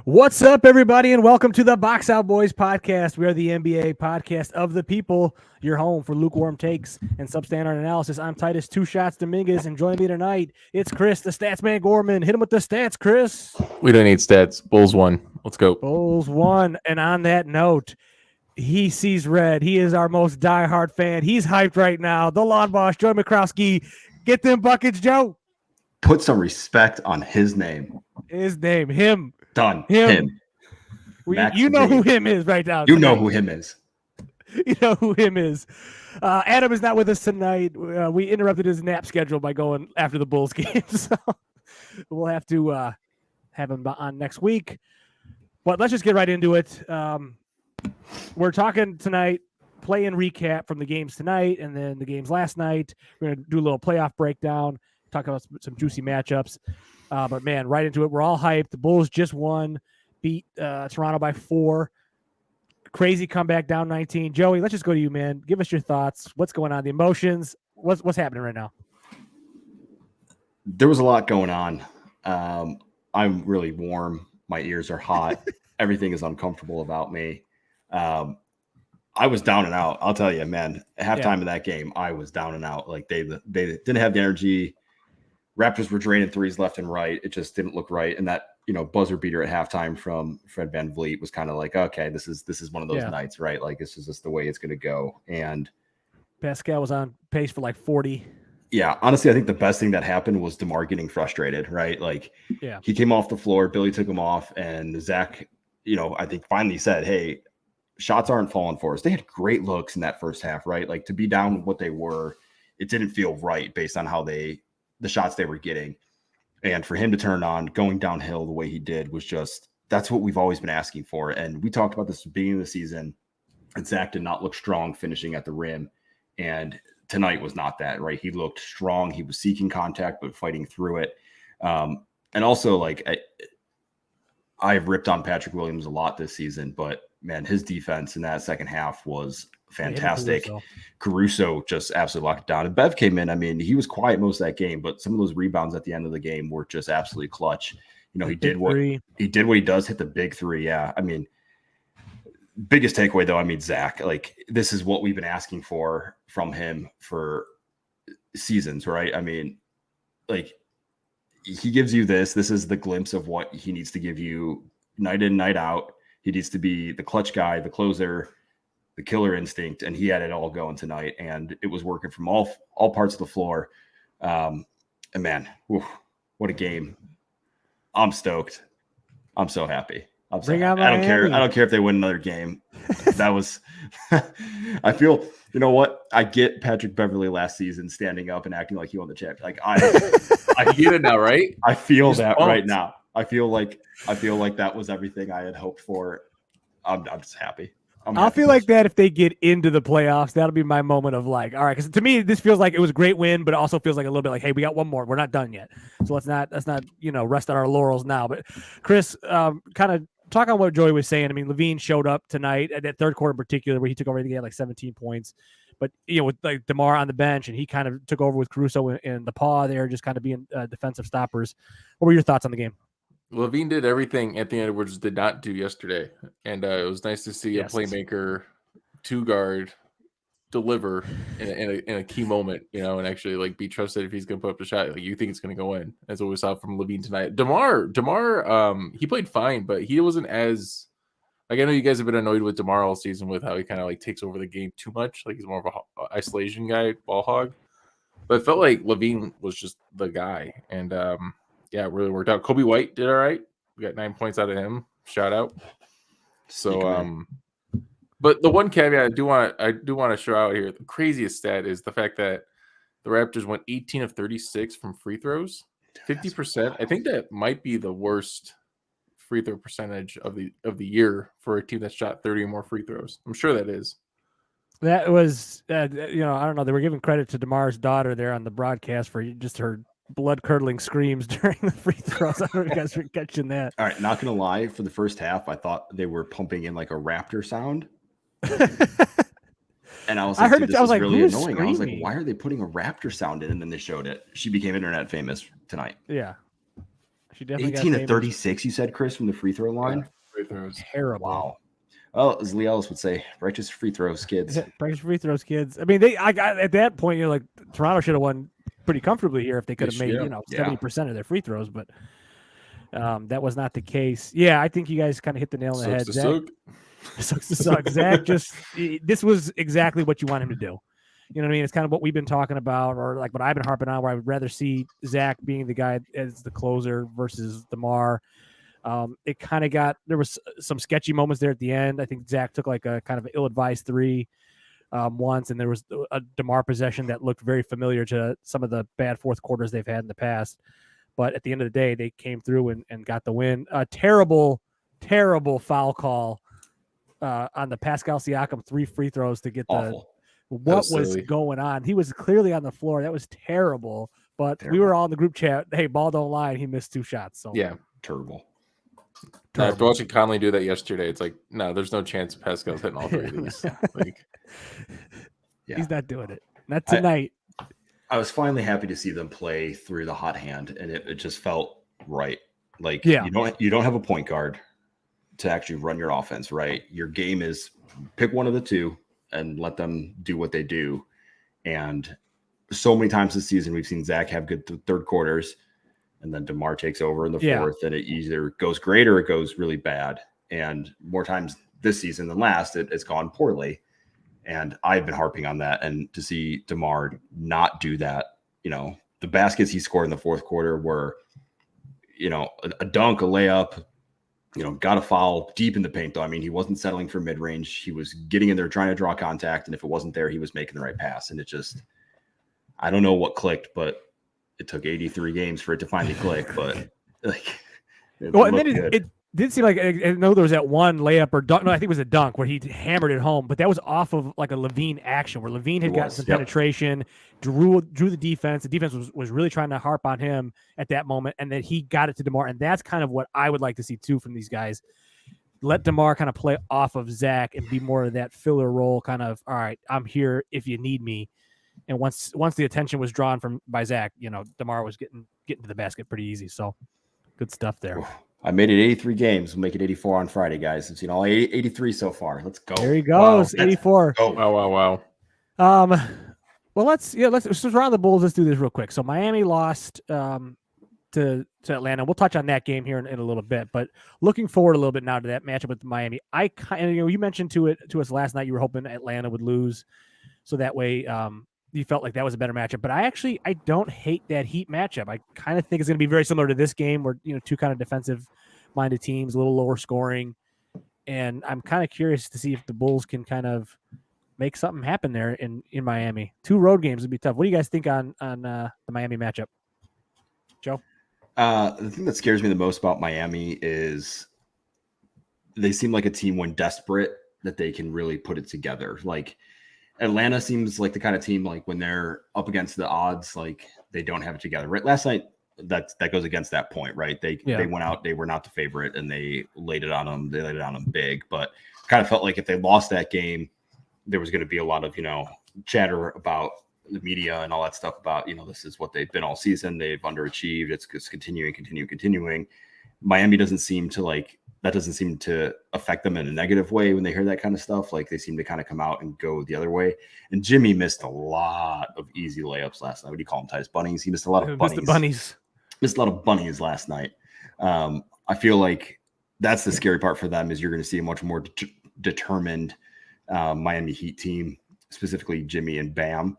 What's up, everybody, and welcome to the Box Out Boys podcast. We are the NBA podcast of the people, your home for lukewarm takes and substandard analysis. I'm Titus Two Shots Dominguez, and joining me tonight, it's Chris, the Stats Man Gorman. Hit him with the stats, Chris. We don't need stats. Bulls won. Let's go. Bulls won. And on that note, he sees red. He is our most diehard fan. He's hyped right now. The Lawn Boss, Joe McCrowski. Get them buckets, Joe. Put some respect on his name. His name, him. Done. Him. You know V. who him is right now. You know who him is. You know who him is. Adam is not with us tonight. We interrupted his nap schedule by going after the Bulls game. So we'll have to have him on next week. But let's just get right into it. We're talking tonight, play-in recap from the games tonight and then the games last night. We're going to do a little playoff breakdown, talk about some juicy matchups. But, man, right into it. We're all hyped. The Bulls just won, beat Toronto by 4. Crazy comeback, down 19. Joey, let's just go to you, man. Give us your thoughts. What's going on? The emotions. What's happening right now? There was a lot going on. I'm really warm. My ears are hot. Everything is uncomfortable about me. I was down and out. I'll tell you, man, halftime of that game, I was down and out. Like they didn't have the energy. Raptors were draining threes left and right. It just didn't look right. And that, buzzer beater at halftime from Fred VanVleet was kind of like, okay, this is one of those nights, right? Like this is just the way it's going to go. And Pascal was on pace for like 40. Yeah, honestly, I think the best thing that happened was DeMar getting frustrated, right? Like he came off the floor, Billy took him off, and Zach, I think finally said, hey, shots aren't falling for us. They had great looks in that first half, right? Like to be down what they were, it didn't feel right based on how the shots they were getting. And for him to turn on going downhill the way he did was just, that's what we've always been asking for. And we talked about this at the beginning of the season, and Zach did not look strong finishing at the rim. And tonight was not that, right? He looked strong. He was seeking contact, but fighting through it. And also like I've ripped on Patrick Williams a lot this season, but man, his defense in that second half was fantastic. Caruso just absolutely locked it down. And Bev came in. I mean, he was quiet most of that game, but some of those rebounds at the end of the game were just absolutely clutch. He did what he does, hit the big three. Yeah. I mean, biggest takeaway though, Zach, like this is what we've been asking for from him for seasons, right? I mean, like he gives you this is the glimpse of what he needs to give you night in, night out. He needs to be the clutch guy, the closer, the killer instinct, and he had it all going tonight, and it was working from all parts of the floor. And man, what a game! I'm stoked. I'm so happy. I don't care if they win another game. That was. I feel. You know what? I get Patrick Beverley last season standing up and acting like he won the champ. Like I get it now, right? I feel that right now. I feel like that was everything I had hoped for. I'm just happy. I'll feel like that if they get into the playoffs. That'll be my moment of like, all right, because to me this feels like it was a great win, but it also feels like a little bit like, hey, we got one more. We're not done yet, so let's not rest on our laurels now. But Chris, kind of talk on what Joey was saying. I mean, Levine showed up tonight at that third quarter in particular, where he took over. He had like 17 points, but with like DeMar on the bench, and he kind of took over with Caruso and the paw there, just kind of being defensive stoppers. What were your thoughts on the game? Levine did everything Anthony Edwards did not do yesterday, and it was nice to see a playmaker, two guard, deliver in a key moment, and actually like be trusted if he's going to put up the shot. Like you think it's going to go in, as what we saw from Levine tonight. DeMar, he played fine, but he wasn't as like I know you guys have been annoyed with DeMar all season with how he kind of like takes over the game too much. Like he's more of a isolation guy, ball hog. But it felt like Levine was just the guy, and yeah, it really worked out. Kobe White did all right. We got 9 points out of him. Shout out. So, but the one caveat I do want to show out here, the craziest stat is the fact that the Raptors went 18 of 36 from free throws, 50%. I think that might be the worst free throw percentage of the year for a team that shot 30 or more free throws. I'm sure that is. That was, I don't know. They were giving credit to DeMar's daughter there on the broadcast for just her blood-curdling screams during the free throws. I don't know if you guys were catching that. All right, not going to lie. For the first half, I thought they were pumping in like a raptor sound. And I was like, I heard it. I was like, really annoying. Screaming? I was like, why are they putting a raptor sound in? And then they showed it. She became internet famous tonight. Yeah. She definitely 18 to 36, you said, Chris, from the free throw line? Yeah, free throws. Terrible. Wow. Well, as Lee Ellis would say, righteous free throws, kids. Practice free throws, kids. I mean, I got at that point, you're like, Toronto should have won pretty comfortably here if they could have made, 70% of their free throws, but that was not the case. Yeah, I think you guys kind of hit the nail on the head. Sucks to suck. Zach this was exactly what you want him to do. You know what I mean? It's kind of what we've been talking about, or like what I've been harping on, where I would rather see Zach being the guy as the closer versus DeMar. It kind of there was some sketchy moments there at the end. I think Zach took like a kind of ill-advised three once, and there was a DeMar possession that looked very familiar to some of the bad fourth quarters they've had in the past. But at the end of the day, they came through and got the win. A terrible, terrible foul call on the Pascal Siakam 3 free throws to get Awful. What was going on. He was clearly on the floor. That was terrible. But we were all in the group chat. Hey, ball don't lie. And he missed 2 shots. So yeah, terrible. After watching Conley do that yesterday, it's like, no, there's no chance Pascal's hitting all 3 of these. He's not doing it. Not tonight. I was finally happy to see them play through the hot hand, and it just felt right. Like you don't have a point guard to actually run your offense, right? Your game is pick one of the two and let them do what they do. And so many times this season, we've seen Zach have good third quarters, and then DeMar takes over in the fourth, and it either goes great or it goes really bad. And more times this season than last, it's gone poorly. And I've been harping on that. And to see DeMar not do that, the baskets he scored in the fourth quarter were, a dunk, a layup, got a foul deep in the paint, though. I mean, he wasn't settling for mid-range. He was getting in there, trying to draw contact. And if it wasn't there, he was making the right pass. And it just, I don't know what clicked, but it took 83 games for it to finally click. But it did seem like, I know there was that one layup or dunk. No, I think it was a dunk where he hammered it home, but that was off of like a Levine action where Levine had gotten some penetration, drew the defense. The defense was really trying to harp on him at that moment, and then he got it to DeMar. And that's kind of what I would like to see too from these guys. Let DeMar kind of play off of Zach and be more of that filler role, kind of, all right, I'm here if you need me. And once the attention was drawn by Zach, DeMar was getting to the basket pretty easy. So good stuff there. I made it 83 games. We'll make it 84 on Friday, guys. It's 83 so far. Let's go. There he goes. Wow. 84. Oh wow. Well, let's round the Bulls. Let's do this real quick. So Miami lost to Atlanta. We'll touch on that game here in a little bit, but looking forward a little bit now to that matchup with Miami. You mentioned to us last night you were hoping Atlanta would lose, so that way you felt like that was a better matchup. But I don't hate that Heat matchup. I kind of think it's going to be very similar to this game, where two kind of defensive-minded teams, a little lower scoring, and I'm kind of curious to see if the Bulls can kind of make something happen there in Miami. 2 road games would be tough. What do you guys think on the Miami matchup, Joe? The thing that scares me the most about Miami is they seem like a team when desperate that they can really put it together. Like Atlanta seems like the kind of team, like when they're up against the odds, like they don't have it together. Right? Last night, that goes against that point, right? They went out, they were not the favorite, and they laid it on them. They laid it on them big, but kind of felt like if they lost that game, there was going to be a lot of chatter about the media and all that stuff about this is what they've been all season. They've underachieved. It's continuing. Miami doesn't seem to affect them in a negative way when they hear that kind of stuff. Like they seem to kind of come out and go the other way. And Jimmy missed a lot of easy layups last night. What do you call them, Tyus? Bunnies? He missed a lot of bunnies. Missed a lot of bunnies last night. I feel like that's the scary part for them is you're going to see a much more determined Miami Heat team, specifically Jimmy and Bam.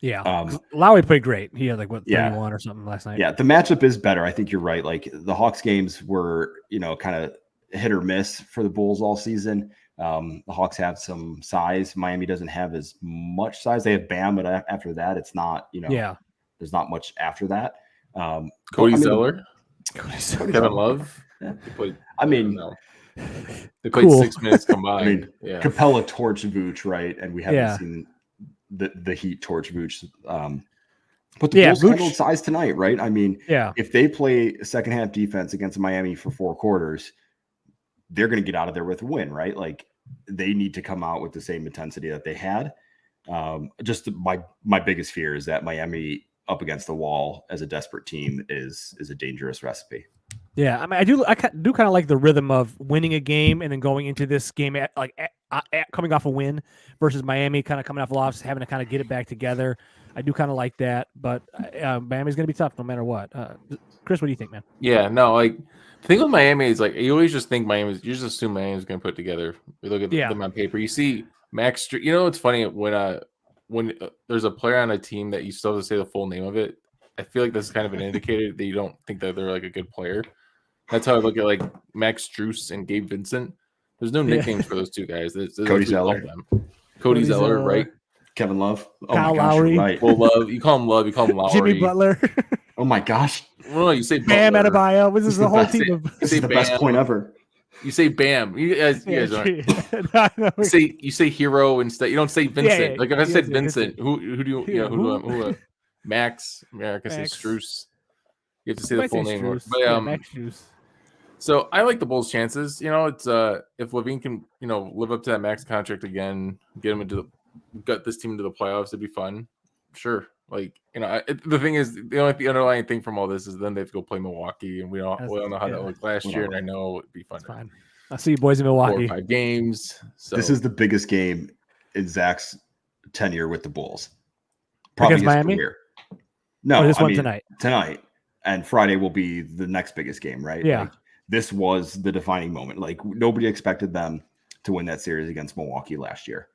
Yeah. Lowry played great. He had 31 or something last night. Yeah. The matchup is better. I think you're right. Like the Hawks games were, kind of hit or miss for the Bulls all season. The Hawks have some size. Miami doesn't have as much size. They have Bam, but after that, it's not, there's not much after that. Cody Zeller, Kevin Love. Yeah. They played 6 minutes combined. Capella torched Vooch, right? And we haven't seen the Heat torch Vooch. But the Bulls handled size tonight, right? If they play second half defense against Miami for 4 quarters, they're going to get out of there with a win, right? Like they need to come out with the same intensity that they had. Just my biggest fear is that Miami up against the wall as a desperate team is a dangerous recipe. Yeah, I mean, I do kind of like the rhythm of winning a game and then going into this game coming off a win versus Miami kind of coming off a loss, having to kind of get it back together. I do kind of like that, but Miami's going to be tough no matter what. Chris, what do you think, man? Yeah, no, like the thing with Miami is like you always just think you just assume Miami's going to put it together. You look at them on paper. You see Max. You know, it's funny when there's a player on a team that you still have to say the full name of it. I feel like that's kind of an indicator that you don't think that they're like a good player. That's how I look at like Max Strus and Gabe Vincent. There's no nicknames for those two guys. Cody Zeller. Cody Zeller, right? Kevin Love. Oh Kyle Lowry. Right. Well, Love. You call him Love. You call him Lowry. Jimmy Butler. Oh my gosh. No, you say Bam Adebayo. This is the whole team of. This is the best point ever. You say Bam. You guys aren't. You say Hero instead. You don't say Vincent. Like if I said Vincent, who do you Max? America says Strus. You have to say the full name. But Max Strus. So I like the Bulls' chances. You know, it's if LaVine can, live up to that max contract again, gut this team into the playoffs, it'd be fun. Sure. Like, the thing is, the underlying thing from all this is then they have to go play Milwaukee, and we all know how that looked last year, and I know it'd be fun. Fine. I'll see you boys in Milwaukee. 4 or 5 games. So this is the biggest game in Zach's tenure with the Bulls. Probably against Miami? Career. No, this one tonight. Tonight. And Friday will be the next biggest game, right? Yeah. Like, this was the defining moment. Like nobody expected them to win that series against Milwaukee last year,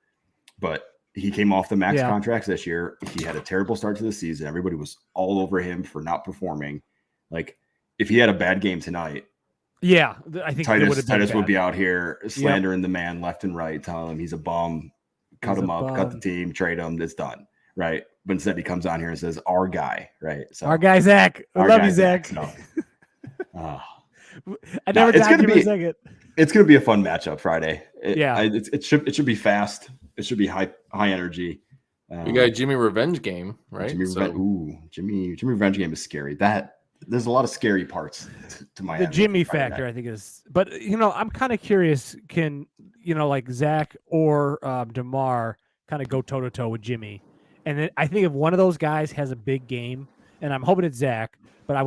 but he came off the max contracts this year. He had a terrible start to the season. Everybody was all over him for not performing. Like if he had a bad game tonight, I think Titus would be out here slandering the man left and right, telling him he's a bum, cut him up, cut the team, trade him. It's done, right? But instead he comes on here and says, "Our guy," right? So our guy Zach. I love you, Zach. So, I never died for a second. It's going to be a fun matchup Friday. It should be fast. It should be high energy. We got a Jimmy revenge game, right? Jimmy revenge game is scary. There's a lot of scary parts to Miami. The Jimmy factor, I think, is. But I'm kind of curious. Can like Zach or DeMar kind of go toe to toe with Jimmy? And then I think if one of those guys has a big game, and I'm hoping it's Zach. But I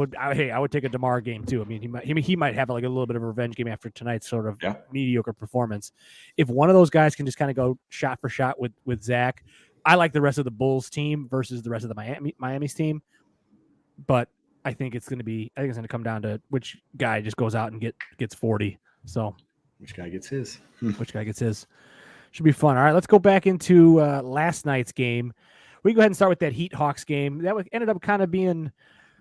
would take a DeMar game too. I mean, he might have like a little bit of a revenge game after tonight's sort of mediocre performance. If one of those guys can just kind of go shot for shot with Zach, I like the rest of the Bulls team versus the rest of the Miami's team. But I think it's going to come down to which guy just goes out and gets 40. So which guy gets his? Which guy gets his? Should be fun. All right, let's go back into last night's game. We can go ahead and start with that Heat Hawks game. That ended up kind of being.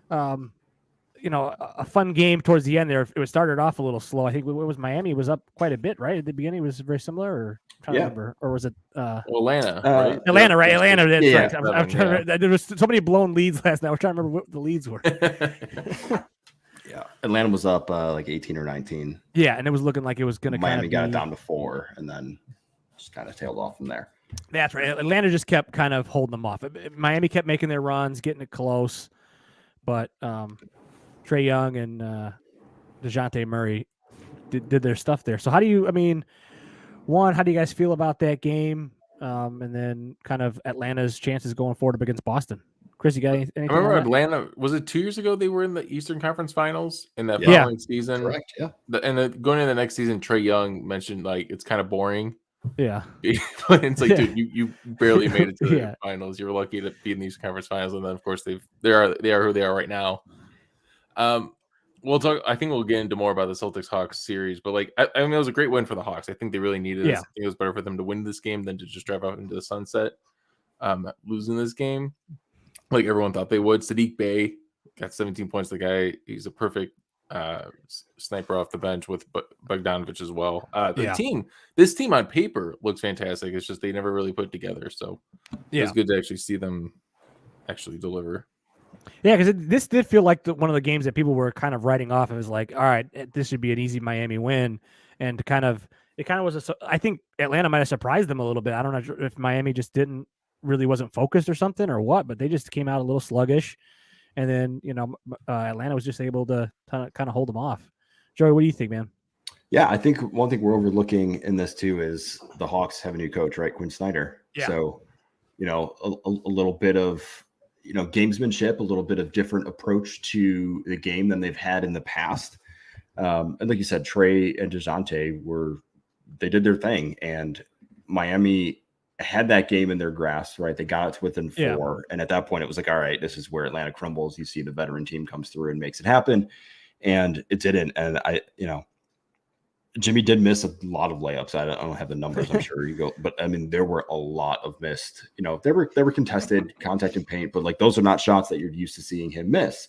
A fun game towards the end there. It started off a little slow. I think it was Miami was up quite a bit, right? At the beginning, it was very similar, or I'm trying to remember, or was it Atlanta? Right? Atlanta, right? Atlanta. That's right. I'm trying to, there was so many blown leads last night. I was trying to remember what the leads were. Atlanta was up like 18 or 19. Yeah, and it was looking like it was going to. Miami got it down to 4, and then just kind of tailed off from there. That's right. Atlanta just kept kind of holding them off. Miami kept making their runs, getting it close. But Trae Young and DeJounte Murray did their stuff there. So how do you guys feel about that game? And then kind of Atlanta's chances going forward up against Boston. Chris, you got anything? I remember Atlanta, was it 2 years ago they were in the Eastern Conference Finals in that following season? Correct, yeah. And going into the next season, Trae Young mentioned like it's kind of boring. Yeah. It's like, dude, you barely made it to the finals. You were lucky to be in these conference finals, and then of course they are who they are right now. We'll talk. I think we'll get into more about the Celtics Hawks series, but like I mean, it was a great win for the Hawks. I think they really needed this. I think it was better for them to win this game than to just drive out into the sunset, losing this game, like everyone thought they would. Sadiq Bey got 17 points. The guy, he's a perfect sniper off the bench with Bogdanovic as well. This team on paper looks fantastic. It's just they never really put together. So it's good to actually see them actually deliver. Yeah, because this did feel like one of the games that people were kind of writing off. It was like, all right, this should be an easy Miami win, and it kind of was. I think Atlanta might have surprised them a little bit. I don't know if Miami just wasn't focused or something or what, but they just came out a little sluggish. And then, Atlanta was just able to kind of hold them off. Joey, what do you think, man? Yeah, I think one thing we're overlooking in this too is the Hawks have a new coach, right? Quinn Snyder. Yeah. So, a little bit of, gamesmanship, a little bit of different approach to the game than they've had in the past. And like you said, Trey and DeJounte they did their thing, and Miami had that game in their grasp, right? They got it to within 4. And at that point it was like, all right, this is where Atlanta crumbles. You see the veteran team comes through and makes it happen. And it didn't. And Jimmy did miss a lot of layups. I don't have the numbers. I'm sure you go, but I mean, there were a lot of missed, they were contested, contact and paint, but like, those are not shots that you're used to seeing him miss.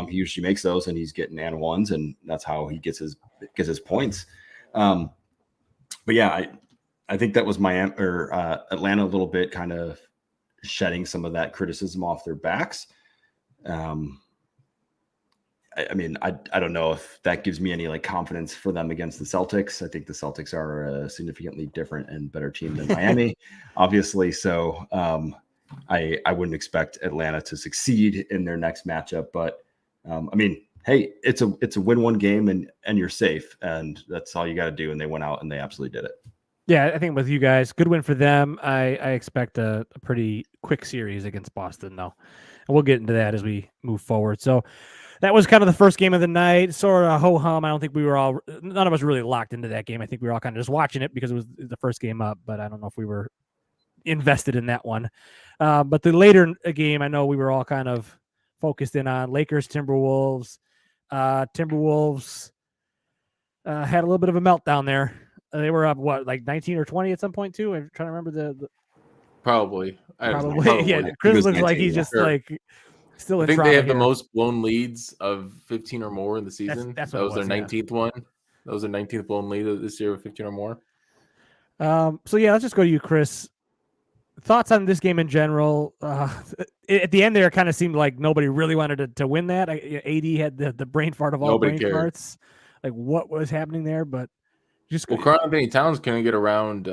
He usually makes those, and he's getting and ones, and that's how he gets his points. But yeah, I think that was Miami or Atlanta a little bit kind of shedding some of that criticism off their backs. I mean, I don't know if that gives me any like confidence for them against the Celtics. I think the Celtics are a significantly different and better team than Miami, obviously. So I wouldn't expect Atlanta to succeed in their next matchup. But I mean, hey, it's a win-one game, and you're safe, and that's all you got to do. And they went out and they absolutely did it. Yeah, I think with you guys, good win for them. I expect a pretty quick series against Boston, though. And we'll get into that as we move forward. So that was kind of the first game of the night, sort of ho-hum. I don't think none of us really locked into that game. I think we were all kind of just watching it because it was the first game up, but I don't know if we were invested in that one. But the later game, I know we were all kind of focused in on Lakers, Timberwolves. Timberwolves had a little bit of a meltdown there. They were up, like 19 or 20 at some point, too? I'm trying to remember the Probably. Yeah, Chris looks like he's just like still in I think they have here. the most blown leads of 15 or more in the season. That's that was their 19th one. That was their 19th blown lead this year with 15 or more. So yeah, let's just go to you, Chris. Thoughts on this game in general? At the end there, it kind of seemed like nobody really wanted to win that. AD had the brain fart of all brain farts. Like, what was happening there? But Karl-Anthony Towns couldn't get around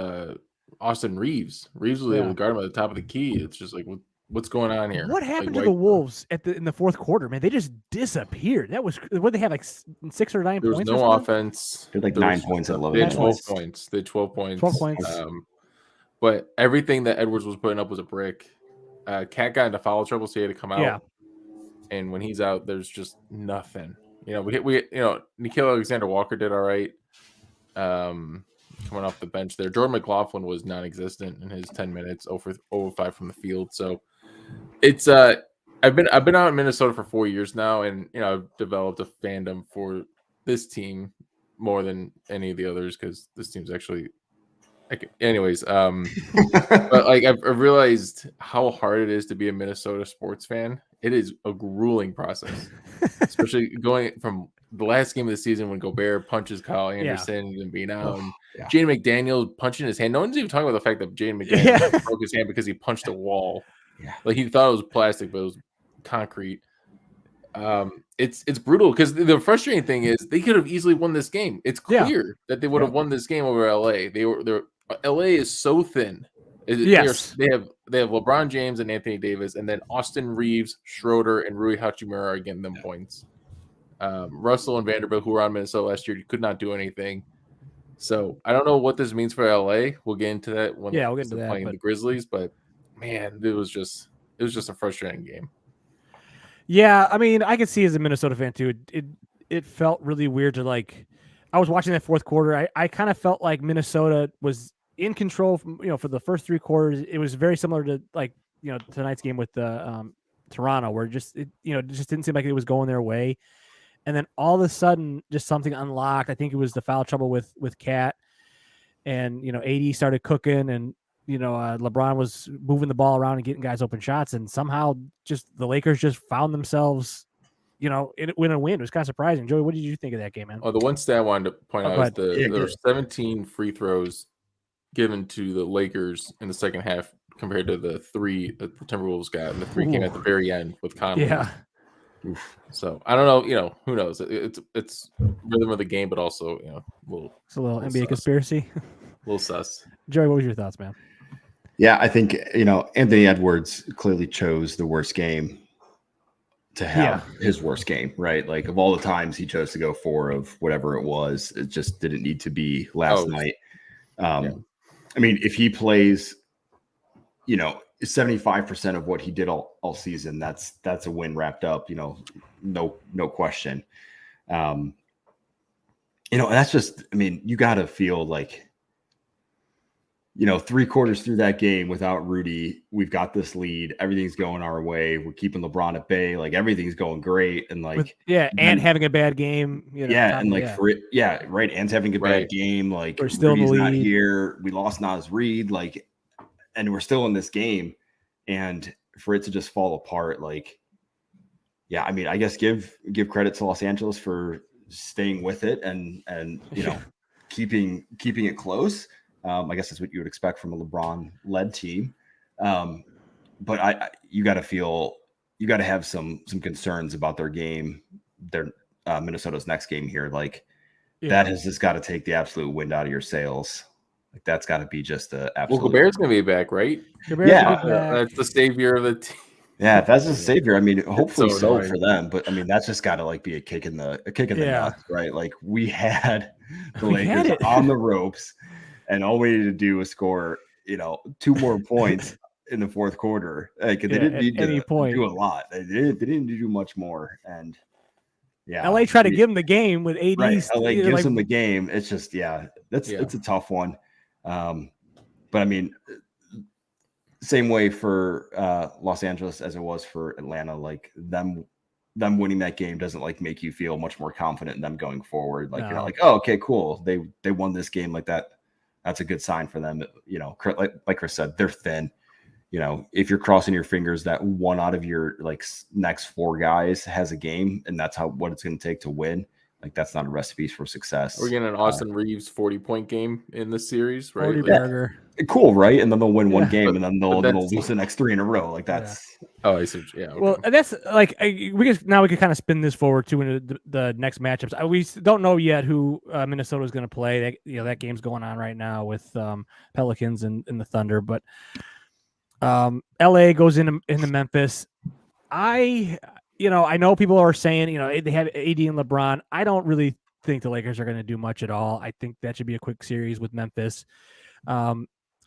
Austin Reeves. Reeves was able to guard him at the top of the key. It's just like, what's going on here? What happened to the Wolves in the fourth quarter, man? They just disappeared. That was what they had, like 6 or 9 points. There was no offense. They had like 9 points at 11. They had 12 points. They had 12 points. 12 points. But everything that Edwards was putting up was a brick. Cat got into foul trouble, so he had to come out. Yeah. And when he's out, there's just nothing. Nickeil Alexander-Walker did all right. Coming off the bench there. Jordan McLaughlin was non-existent in his 10 minutes, 0 for 5 from the field. So it's I've been out in Minnesota for 4 years now, and I've developed a fandom for this team more than any of the others because this team's actually anyways. But like I've realized how hard it is to be a Minnesota sports fan. It is a grueling process, especially going from the last game of the season when Gobert punches Kyle Anderson and being out. Jaden McDaniels punching his hand. No one's even talking about the fact that Jaden McDaniels broke his hand because he punched a wall. Yeah. Like he thought it was plastic, but it was concrete. It's brutal because the frustrating thing is they could have easily won this game. It's clear that they would have won this game over LA. LA is so thin. They have LeBron James and Anthony Davis, and then Austin Reeves, Schroeder, and Rui Hachimura are getting them points. Russell and Vanderbilt, who were on Minnesota last year, could not do anything. So I don't know what this means for LA. We'll get into that when we'll get into that, playing the Grizzlies. But man, it was just a frustrating game. Yeah, I mean, I could see as a Minnesota fan too. It felt really weird to like. I was watching that fourth quarter. I kind of felt like Minnesota was in control. For the first 3 quarters, it was very similar to tonight's game with the Toronto, where it just didn't seem like it was going their way. And then all of a sudden, just something unlocked. I think it was the foul trouble with Cat, and AD started cooking, and LeBron was moving the ball around and getting guys open shots, and somehow just the Lakers just found themselves, in a win. It was kind of surprising. Joey, what did you think of that game, man? Oh, the one stat I wanted to point out is there were 17 free throws given to the Lakers in the second half compared to the 3 that the Timberwolves got, and the 3 came at the very end with Conley. Yeah. So I don't know. Who knows? It's rhythm of the game, but also it's a little NBA sus. Conspiracy. A little sus. Joey, what was your thoughts, man? Yeah, I think Anthony Edwards clearly chose the worst game to have his worst game, right? Like of all the times he chose to go 4 of whatever it was, it just didn't need to be last night. I mean, if he plays, 75% of what he did all season, that's a win wrapped up, no question. And that's just, I mean, you got to feel like, 3 quarters through that game without Rudy, we've got this lead. Everything's going our way. We're keeping LeBron at bay. Like everything's going great. And and having a bad game. Right. Ant's having a bad game. Like we're still Rudy's in the not lead. here. We lost Naz Reid. Like, and we're still in this game. And for it to just fall apart, like, yeah, I mean, I guess give credit to Los Angeles for staying with it and keeping it close. I guess that's what you would expect from a LeBron-led team. But you got to have some concerns about their game, Minnesota's next game here. Like that has just got to take the absolute wind out of your sails. Like that's got to be just the absolute. Well, Gobert's going to be back, right? That's the savior of the team. Yeah, if that's the savior, I mean, hopefully so for them. But I mean, that's just got to be a kick in the nuts, right? Like we had the Lakers on the ropes. And all we needed to do was score, 2 more points in the fourth quarter. Like they didn't need to do a lot. They didn't do much more. And LA tried to give him the game with AD. Right. LA gives him the game. It's just it's a tough one. But I mean, same way for Los Angeles as it was for Atlanta. Like them winning that game doesn't make you feel much more confident in them going forward. Like you're not like, oh, okay, cool. They won this game like that. That's a good sign for them. Like Chris said, they're thin. If you're crossing your fingers that one out of your next 4 guys has a game, and that's what it's going to take to win. Like that's not a recipe for success. We're getting an Austin Reeves 40-point game in this series, right? Cool, right? And then they'll win one game, and then they'll lose the next 3 in a row. Like that's. Oh, I see. Yeah. Okay. Well, that's we could kind of spin this forward to into the next matchups. We don't know yet who Minnesota is going to play. That game's going on right now with Pelicans and the Thunder, but LA goes into Memphis. I know people are saying they have AD and LeBron. I don't really think the Lakers are going to do much at all. I think that should be a quick series with Memphis.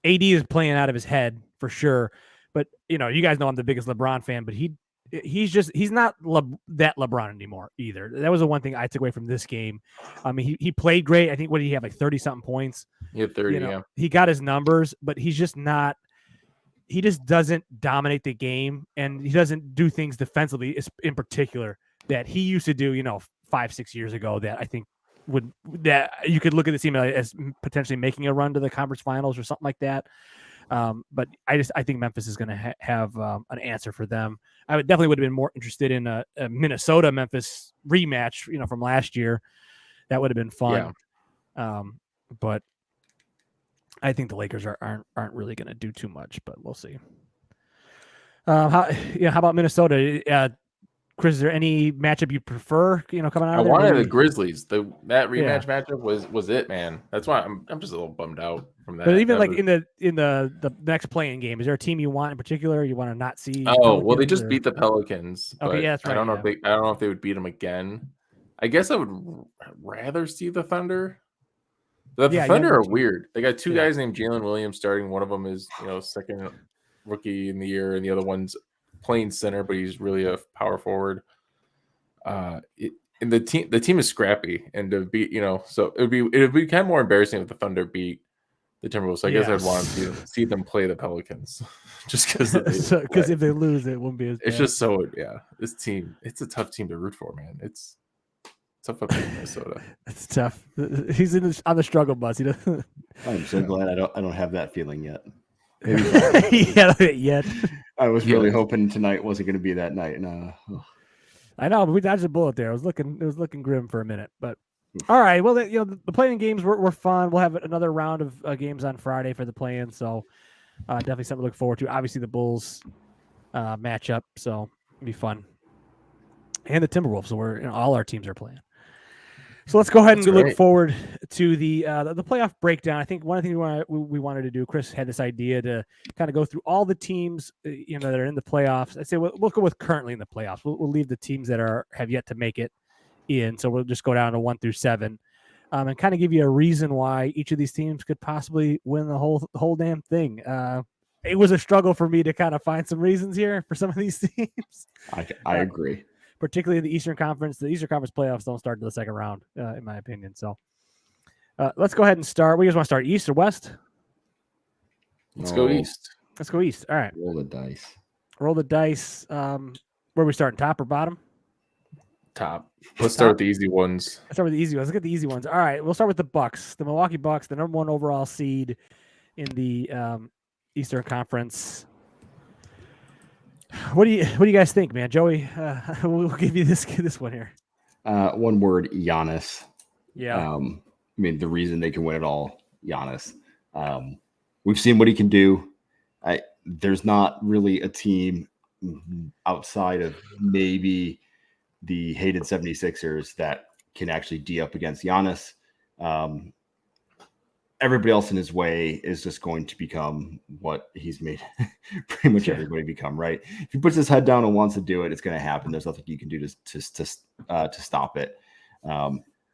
AD is playing out of his head for sure. But, you guys know I'm the biggest LeBron fan, but he's not that LeBron anymore either. That was the one thing I took away from this game. I mean, he played great. I think, what did he have, 30-something points? He had 30, yeah. He got his numbers, but he's just not – he just doesn't dominate the game, and he doesn't do things defensively in particular that he used to do, 5-6 years ago that I think that you could look at the team as potentially making a run to the conference finals or something like that. But I think Memphis is going to have an answer for them. I would have been more interested in a Minnesota Memphis rematch, from last year. That would have been fun. Yeah. But I think the Lakers aren't really going to do too much, but we'll see. How about Minnesota? Chris, is there any matchup you prefer? Coming out. I wanted the Grizzlies. That rematch matchup was it, man. That's why I'm just a little bummed out from that. But even in the next playing game, is there a team you want in particular? You want to not see? Well, they just beat the Pelicans. Okay, yeah, that's right. I don't know if they would beat them again. I guess I would rather see the Thunder. The Thunder are weird. They got 2 guys named Jalen Williams starting. One of them is second rookie in the year, and the other one's playing center, but he's really a power forward. And the team is scrappy, and to beat so it would be kind of more embarrassing if the Thunder beat the Timberwolves. So I guess I'd want to see them play the Pelicans, just because if they lose, it won't be as bad. It's just this team, it's a tough team to root for, man. It's tough up in Minnesota. It's tough. He's on the struggle bus. He doesn't. I'm so glad I don't have that feeling yet. Yet. I was really hoping tonight wasn't going to be that night. No. I know, but we dodged a bullet there. It was looking grim for a minute, but all right. Well, the play-in games were fun. We'll have another round of games on Friday for the play-in, so definitely something to look forward to. Obviously, the Bulls matchup, so it'll be fun, and the Timberwolves. So all our teams are playing. So let's go ahead and look forward to the playoff breakdown. I think one of the things we wanted to do, Chris had this idea to kind of go through all the teams that are in the playoffs. I'd say we'll go with currently in the playoffs. We'll leave the teams that have yet to make it in. So we'll just go down to 1 through 7, and kind of give you a reason why each of these teams could possibly win the whole damn thing. it was a struggle for me to kind of find some reasons here for some of these teams. I agree. Particularly the Eastern Conference. The Eastern Conference playoffs don't start to the second round, in my opinion. So let's go ahead and start. We just want to start East or West? Let's go East. Let's go East. All right. Roll the dice. Roll the dice. Where are we starting? Top or bottom? Top. Let's start with the easy ones. Let's start with the easy ones. Let's get the easy ones. All right. We'll start with the Bucks. The Milwaukee Bucks, the number 1 overall seed in the Eastern Conference. What do you guys think, man? Joey, we'll give you this one here. One word, Giannis. Yeah. I mean, the reason they can win it all, Giannis. We've seen what he can do. There's not really a team outside of maybe the hated 76ers that can actually D up against Giannis. Everybody else in his way is just going to become what he's made pretty much everybody become, right? If he puts his head down and wants to do it, it's going to happen. There's nothing you can do to stop it.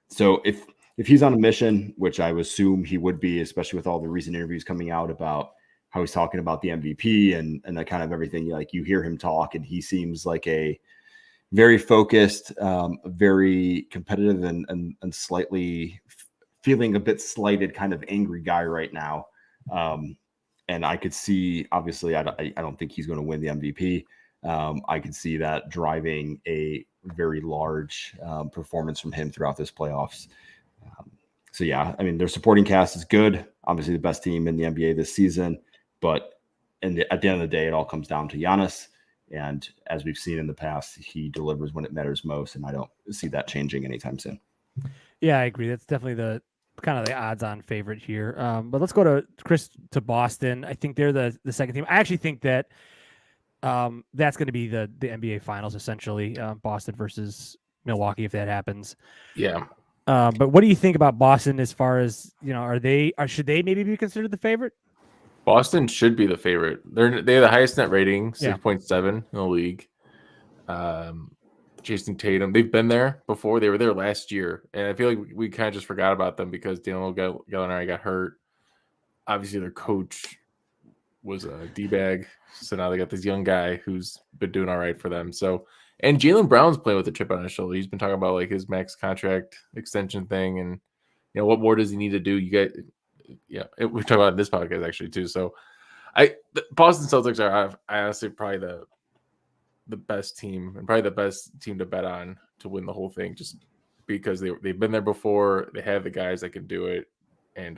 So if he's on a mission, which I would assume he would be, especially with all the recent interviews coming out about how he's talking about the MVP and that kind of everything, like you hear him talk and he seems like a very focused, very competitive and slightly feeling a bit slighted, kind of angry guy right now. And I could see, obviously, I don't think he's going to win the MVP. I could see that driving a very large performance from him throughout this playoffs. So, yeah, I mean, their supporting cast is good. Obviously, the best team in the NBA this season. But at the end of the day, it all comes down to Giannis. And as we've seen in the past, he delivers when it matters most. And I don't see that changing anytime soon. Yeah, I agree. That's definitely the kind of the odds-on favorite here. But let's go to Boston. I think they're the second team. I actually think that that's going to be the NBA Finals, essentially, Boston versus Milwaukee, if that happens. Yeah. But what do you think about Boston as far as, should they maybe be considered the favorite? Boston should be the favorite. They have the highest net rating, 6.7 in the league. Jason Tatum, they've been there before. They were there last year, and I feel like we kind of just forgot about them because Danilo Gallinari got hurt. Obviously, their coach was a D-bag, so now they got this young guy who's been doing all right for them. So, and Jaylen Brown's playing with a chip on his shoulder. He's been talking about like his max contract extension thing, and what more does he need to do? You guys, we talk about this podcast actually too. So, the Boston Celtics are honestly probably the best team and probably the best team to bet on to win the whole thing, just because they've been there before. They have the guys that can do it, and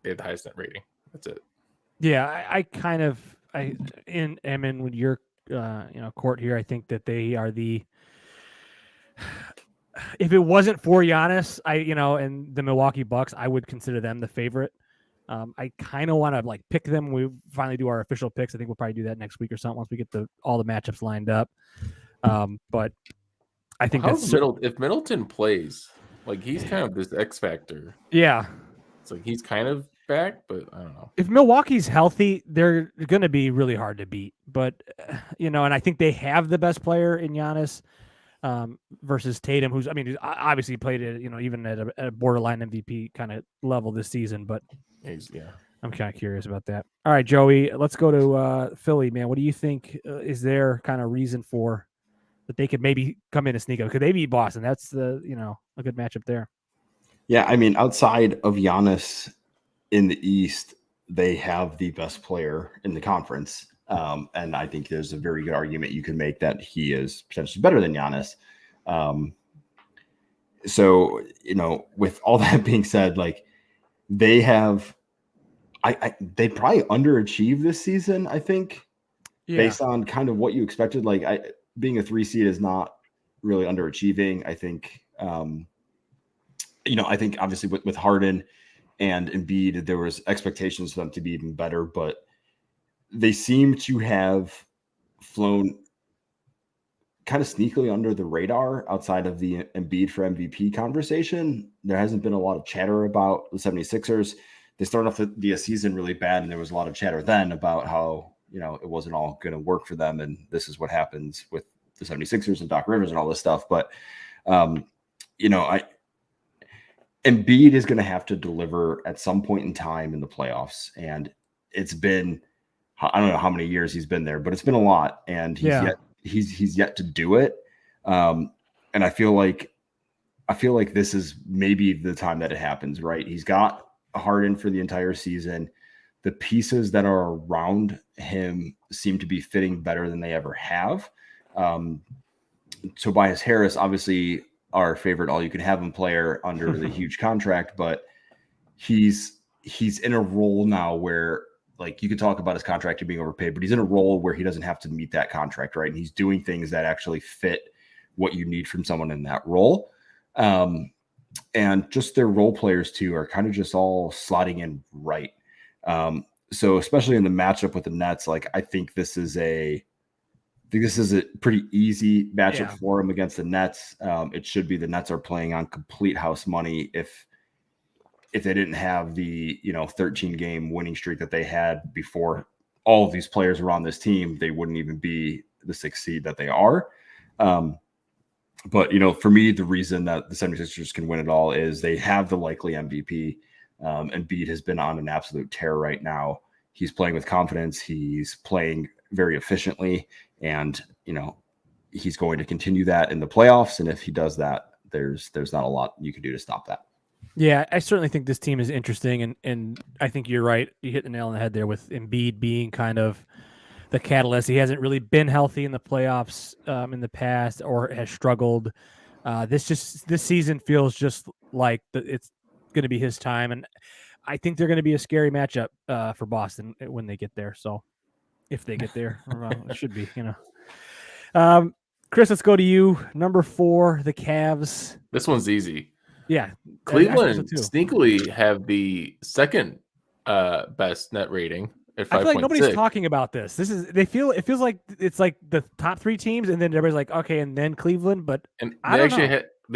they have the highest net rating. That's it. Yeah, I am in with your court here. I think that they are the. If it wasn't for Giannis, and the Milwaukee Bucks, I would consider them the favorite. I kind of want to pick them. We finally do our official picks. I think we'll probably do that next week or something once we get all the matchups lined up. But I think if Middleton plays, he's kind of this X factor. Yeah, it's like he's kind of back, but I don't know. If Milwaukee's healthy, they're going to be really hard to beat. But and I think they have the best player in Giannis. Versus Tatum, who's obviously played it, even at a borderline MVP kind of level this season. But I'm kind of curious about that. All right, Joey, let's go to Philly, man. What do you think is their kind of reason for that they could maybe come in and sneak up? Could they beat Boston? That's a good matchup there. Yeah, I mean, outside of Giannis in the East, they have the best player in the conference. And I think there's a very good argument you can make that he is potentially better than Giannis. So, with all that being said, they have, they probably underachieved this season, I think, based on kind of what you expected. Being a 3 seed is not really underachieving. I think, I think obviously with Harden and Embiid, there was expectations for them to be even better, but they seem to have flown kind of sneakily under the radar outside of the Embiid for MVP conversation. There hasn't been a lot of chatter about the 76ers. They started off the season really bad, and there was a lot of chatter then about how, it wasn't all going to work for them, and this is what happens with the 76ers and Doc Rivers and all this stuff. But, Embiid is going to have to deliver at some point in time in the playoffs, and it's been I don't know how many years he's been there, but it's been a lot, and he's yet to do it. And I feel like this is maybe the time that it happens, right? He's got Harden for the entire season. The pieces that are around him seem to be fitting better than they ever have. Tobias Harris, obviously our favorite all-you-can-have-him player under the huge contract, but he's in a role now where, like, you could talk about his contract being overpaid, but he's in a role where he doesn't have to meet that contract, right? And he's doing things that actually fit what you need from someone in that role. And just their role players too are kind of just all slotting in right. So especially in the matchup with the Nets, like, I think this is a pretty easy matchup for him against the Nets. It should be. The Nets are playing on complete house money. If they didn't have the 13 game winning streak that they had before all of these players were on this team, they wouldn't even be the 6th seed that they are. But, for me, the reason that the 76ers can win it all is they have the likely MVP. Embiid has been on an absolute tear right now. He's playing with confidence. He's playing very efficiently, and, he's going to continue that in the playoffs. And if he does that, there's not a lot you can do to stop that. Yeah, I certainly think this team is interesting, and I think you're right. You hit the nail on the head there with Embiid being kind of the catalyst. He hasn't really been healthy in the playoffs in the past, or has struggled. This season feels just like it's going to be his time, and I think they're going to be a scary matchup for Boston when they get there. So, if they get there, it should be. Chris, let's go to you. Number 4, the Cavs. This one's easy. Yeah, Cleveland sneakily have the second best net rating at 5.6. I feel like nobody's talking about this. It feels like it's like the top 3 teams, and then everybody's like, okay, and then Cleveland. But they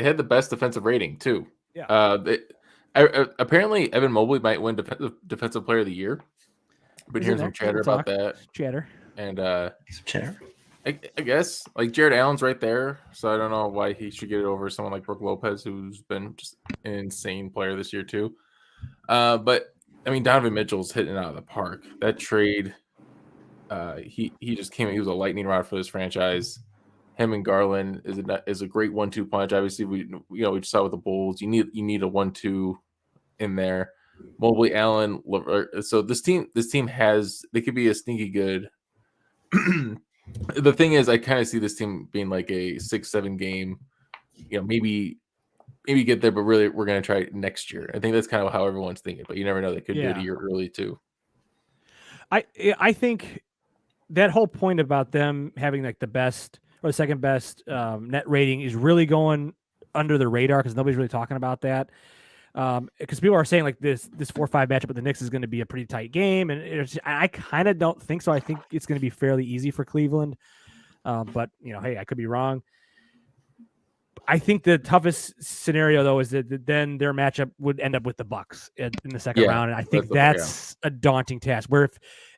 had the best defensive rating too. Yeah. Apparently Evan Mobley might win defensive player of the year. But here's some chatter about that. And some chatter. I guess, like, Jared Allen's right there, so I don't know why he should get it over someone like Brook Lopez, who's been just an insane player this year too. But I mean, Donovan Mitchell's hitting it out of the park. That trade, he just came in. He was a lightning rod for this franchise. Him and Garland is a great 1-2 punch. Obviously, we just saw with the Bulls. You need a 1-2 in there. Mobley, Allen. So this team they could be a sneaky good. The thing is, I kind of see this team being like a 6-7 game, maybe get there, but really we're going to try it next year. I think that's kind of how everyone's thinking, but you never know. They could do it a year early too. I think that whole point about them having like the best or the second best net rating is really going under the radar because nobody's really talking about that. Because people are saying like this 4-5 matchup with the Knicks is going to be a pretty tight game, and I kind of don't think so. I think it's going to be fairly easy for Cleveland, but hey, I could be wrong. I think the toughest scenario though is that then their matchup would end up with the Bucks in the second round, and I think that's a daunting task. Where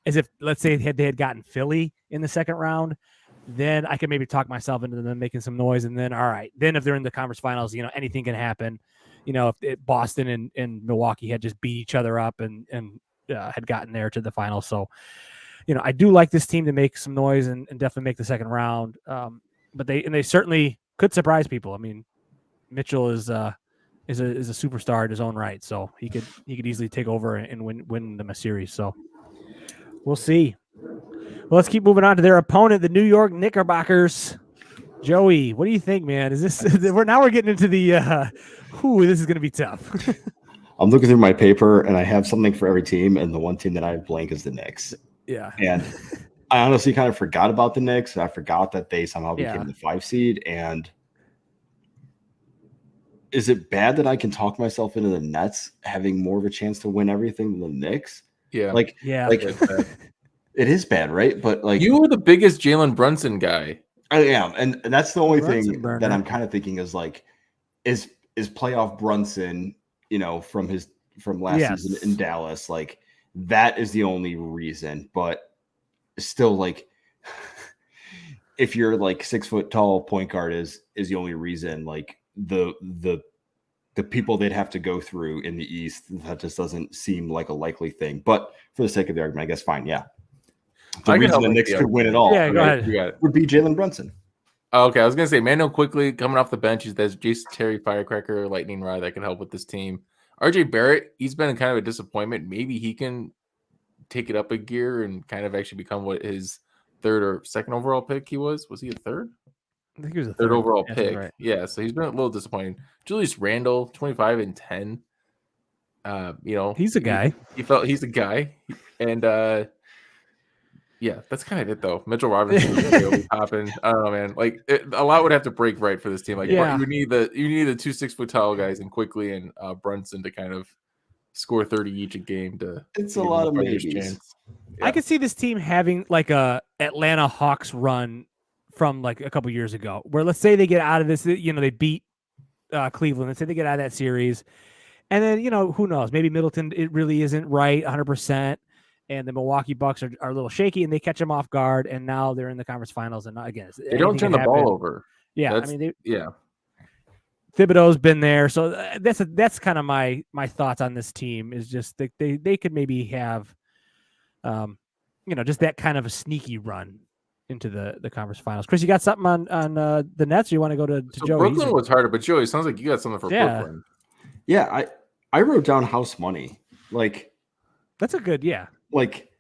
if let's say they had gotten Philly in the second round, then I could maybe talk myself into them making some noise, and then all right, then if they're in the conference finals, anything can happen. If Boston and Milwaukee had just beat each other up and had gotten there to the finals. So, I do like this team to make some noise and definitely make the second round. But they certainly could surprise people. I mean, Mitchell is a superstar in his own right, so he could easily take over and win them a series. So we'll see. Well, let's keep moving on to their opponent, the New York Knickerbockers. Joey, what do you think, man? Is this we're getting into the this is going to be tough. I'm looking through my paper and I have something for every team, and the one team that I have blank is the Knicks. Yeah. And I honestly kind of forgot about the Knicks. I forgot that they somehow became the 5 seed. And is it bad that I can talk myself into the Nets having more of a chance to win everything than the Knicks? Yeah. It is bad, right? But like, you were the biggest Jalen Brunson guy. I am, and that's the only thing that I'm kind of thinking is like, is playoff Brunson, from last season in Dallas, like that is the only reason. But still, like, if you're like 6 foot tall point guard is the only reason, like the people they'd have to go through in the East, that just doesn't seem like a likely thing. But for the sake of the argument, I guess fine, yeah. The reason the Knicks could win it all go ahead. would be Jalen Brunson. Okay, I was gonna say Mano quickly coming off the bench. There's Jason Terry, firecracker, lightning rod that can help with this team. RJ Barrett, he's been kind of a disappointment. Maybe he can take it up a gear and kind of actually become what his third or second overall pick he was. Was he a third? I think he was a third overall pick. Right. Yeah, so he's been a little disappointing. Julius Randle, 25 and 10. He's a guy. He felt he's a guy, and yeah, that's kind of it though. Mitchell Robinson will be popping. I don't know, man. Like a lot would have to break right for this team. Like you need the 2 6-foot tall guys and quickly and Brunson to kind of score 30 each a game to. It's a lot of maybes. Yeah. I could see this team having like a Atlanta Hawks run from like a couple years ago, where let's say they get out of this. They beat Cleveland. Let's say they get out of that series, and then who knows? Maybe Middleton it really isn't right 100%. And the Milwaukee Bucks are a little shaky, and they catch them off guard, and now they're in the conference finals. And again, they don't turn the ball over. Yeah, yeah. Thibodeau's been there, so that's kind of my thoughts on this team. Is just they could maybe have, just that kind of a sneaky run into the conference finals. Chris, you got something on the Nets? Or you want to go to Joey? Brooklyn was harder, but Joey, it sounds like you got something for Brooklyn. Yeah, I wrote down house money. Like that's a good Like,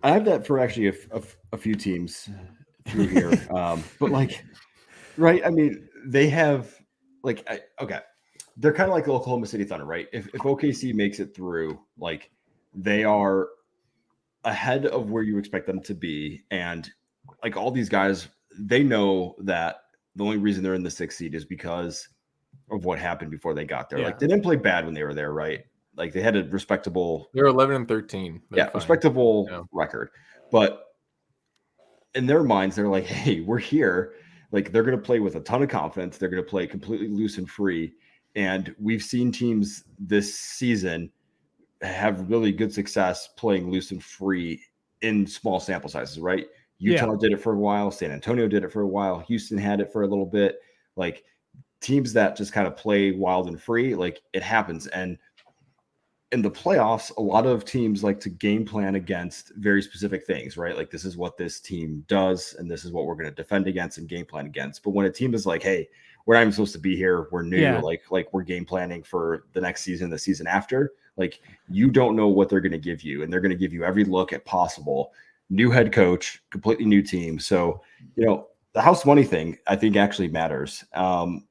I have that for actually a few teams through here. But like, right? I mean, they have they're kind of like the Oklahoma City Thunder, right? If OKC makes it through, like they are ahead of where you expect them to be. And like all these guys, they know that the only reason they're in the 6th seed is because of what happened before they got there. Yeah. Like they didn't play bad when they were there, right? Like they had a respectable. They were 11 and 13. Respectable record. But in their minds, they're like, hey, we're here. Like they're going to play with a ton of confidence. They're going to play completely loose and free. And we've seen teams this season have really good success playing loose and free in small sample sizes, right? Utah did it for a while. San Antonio did it for a while. Houston had it for a little bit. Like teams that just kind of play wild and free, like it happens. And in the playoffs, a lot of teams like to game plan against very specific things, right? Like this is what this team does, and this is what we're going to defend against and game plan against. But when a team is like, hey, we're not even supposed to be here, we're new, like we're game planning for the next season, the season after, like you don't know what they're going to give you, and they're going to give you every look at possible. New head coach, completely new team. So, the house money thing, I think actually matters. And,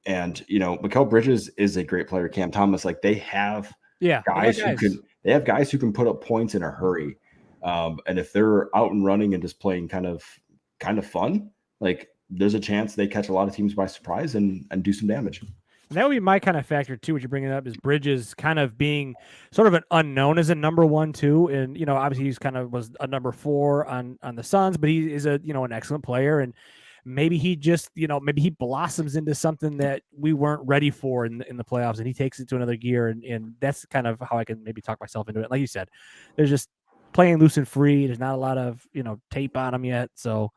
Mikal Bridges is a great player. Cam Thomas, like they have guys who can put up points in a hurry. And if they're out and running and just playing kind of fun, like there's a chance they catch a lot of teams by surprise and do some damage. And that would be my kind of factor too. What you're bringing up is Bridges kind of being sort of an unknown as a number 1 too. And, obviously he's kind of was a number 4 on the Suns, but he is an excellent player. And maybe he just, maybe he blossoms into something that we weren't ready for in the playoffs, and he takes it to another gear. And that's kind of how I can maybe talk myself into it. Like you said, there's just playing loose and free. There's not a lot of, tape on him yet. So,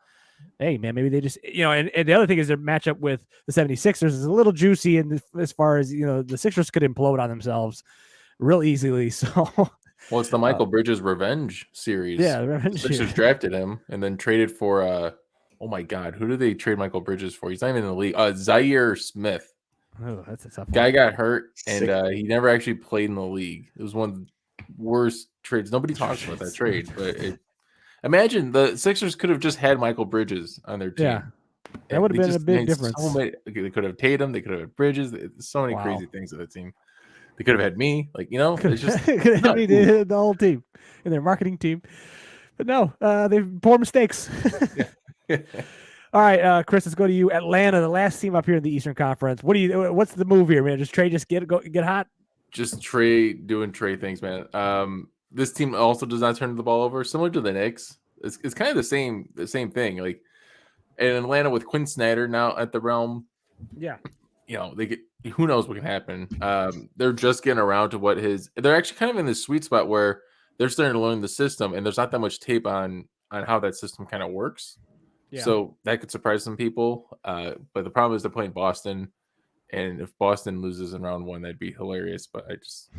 hey, man, maybe they just, and the other thing is their matchup with the 76ers is a little juicy. And as far as, the Sixers could implode on themselves real easily. So, well, it's the Michael Bridges revenge series. Yeah, the revenge series. Sixers drafted him and then traded for, oh my God, who did they trade Michael Bridges for? He's not even in the league. Zaire Smith. Oh, that's a tough one. Guy got hurt, and he never actually played in the league. It was one of the worst trades. Nobody talks about that trade, but imagine the Sixers could have just had Michael Bridges on their team. Yeah, that would have been a big difference. They could have Tatum. They could have had Bridges. So many crazy things with the team. They could have had me. Like, it's just the whole team and their marketing team. But no, they've poor mistakes. All right, Chris, let's go to you. Atlanta, the last team up here in the Eastern Conference. What's the move here, man? Just trade, just get hot. Just doing Trey things, man. This team also does not turn the ball over, similar to the Knicks. It's kind of the same thing. Like in Atlanta with Quinn Snyder now at the Realm. Yeah, they get, who knows what can happen. They're just getting around to they're actually kind of in this sweet spot where they're starting to learn the system, and there's not that much tape on how that system kind of works. Yeah. So that could surprise some people. But the problem is they're playing Boston, and if Boston loses in round 1, that'd be hilarious. But I just,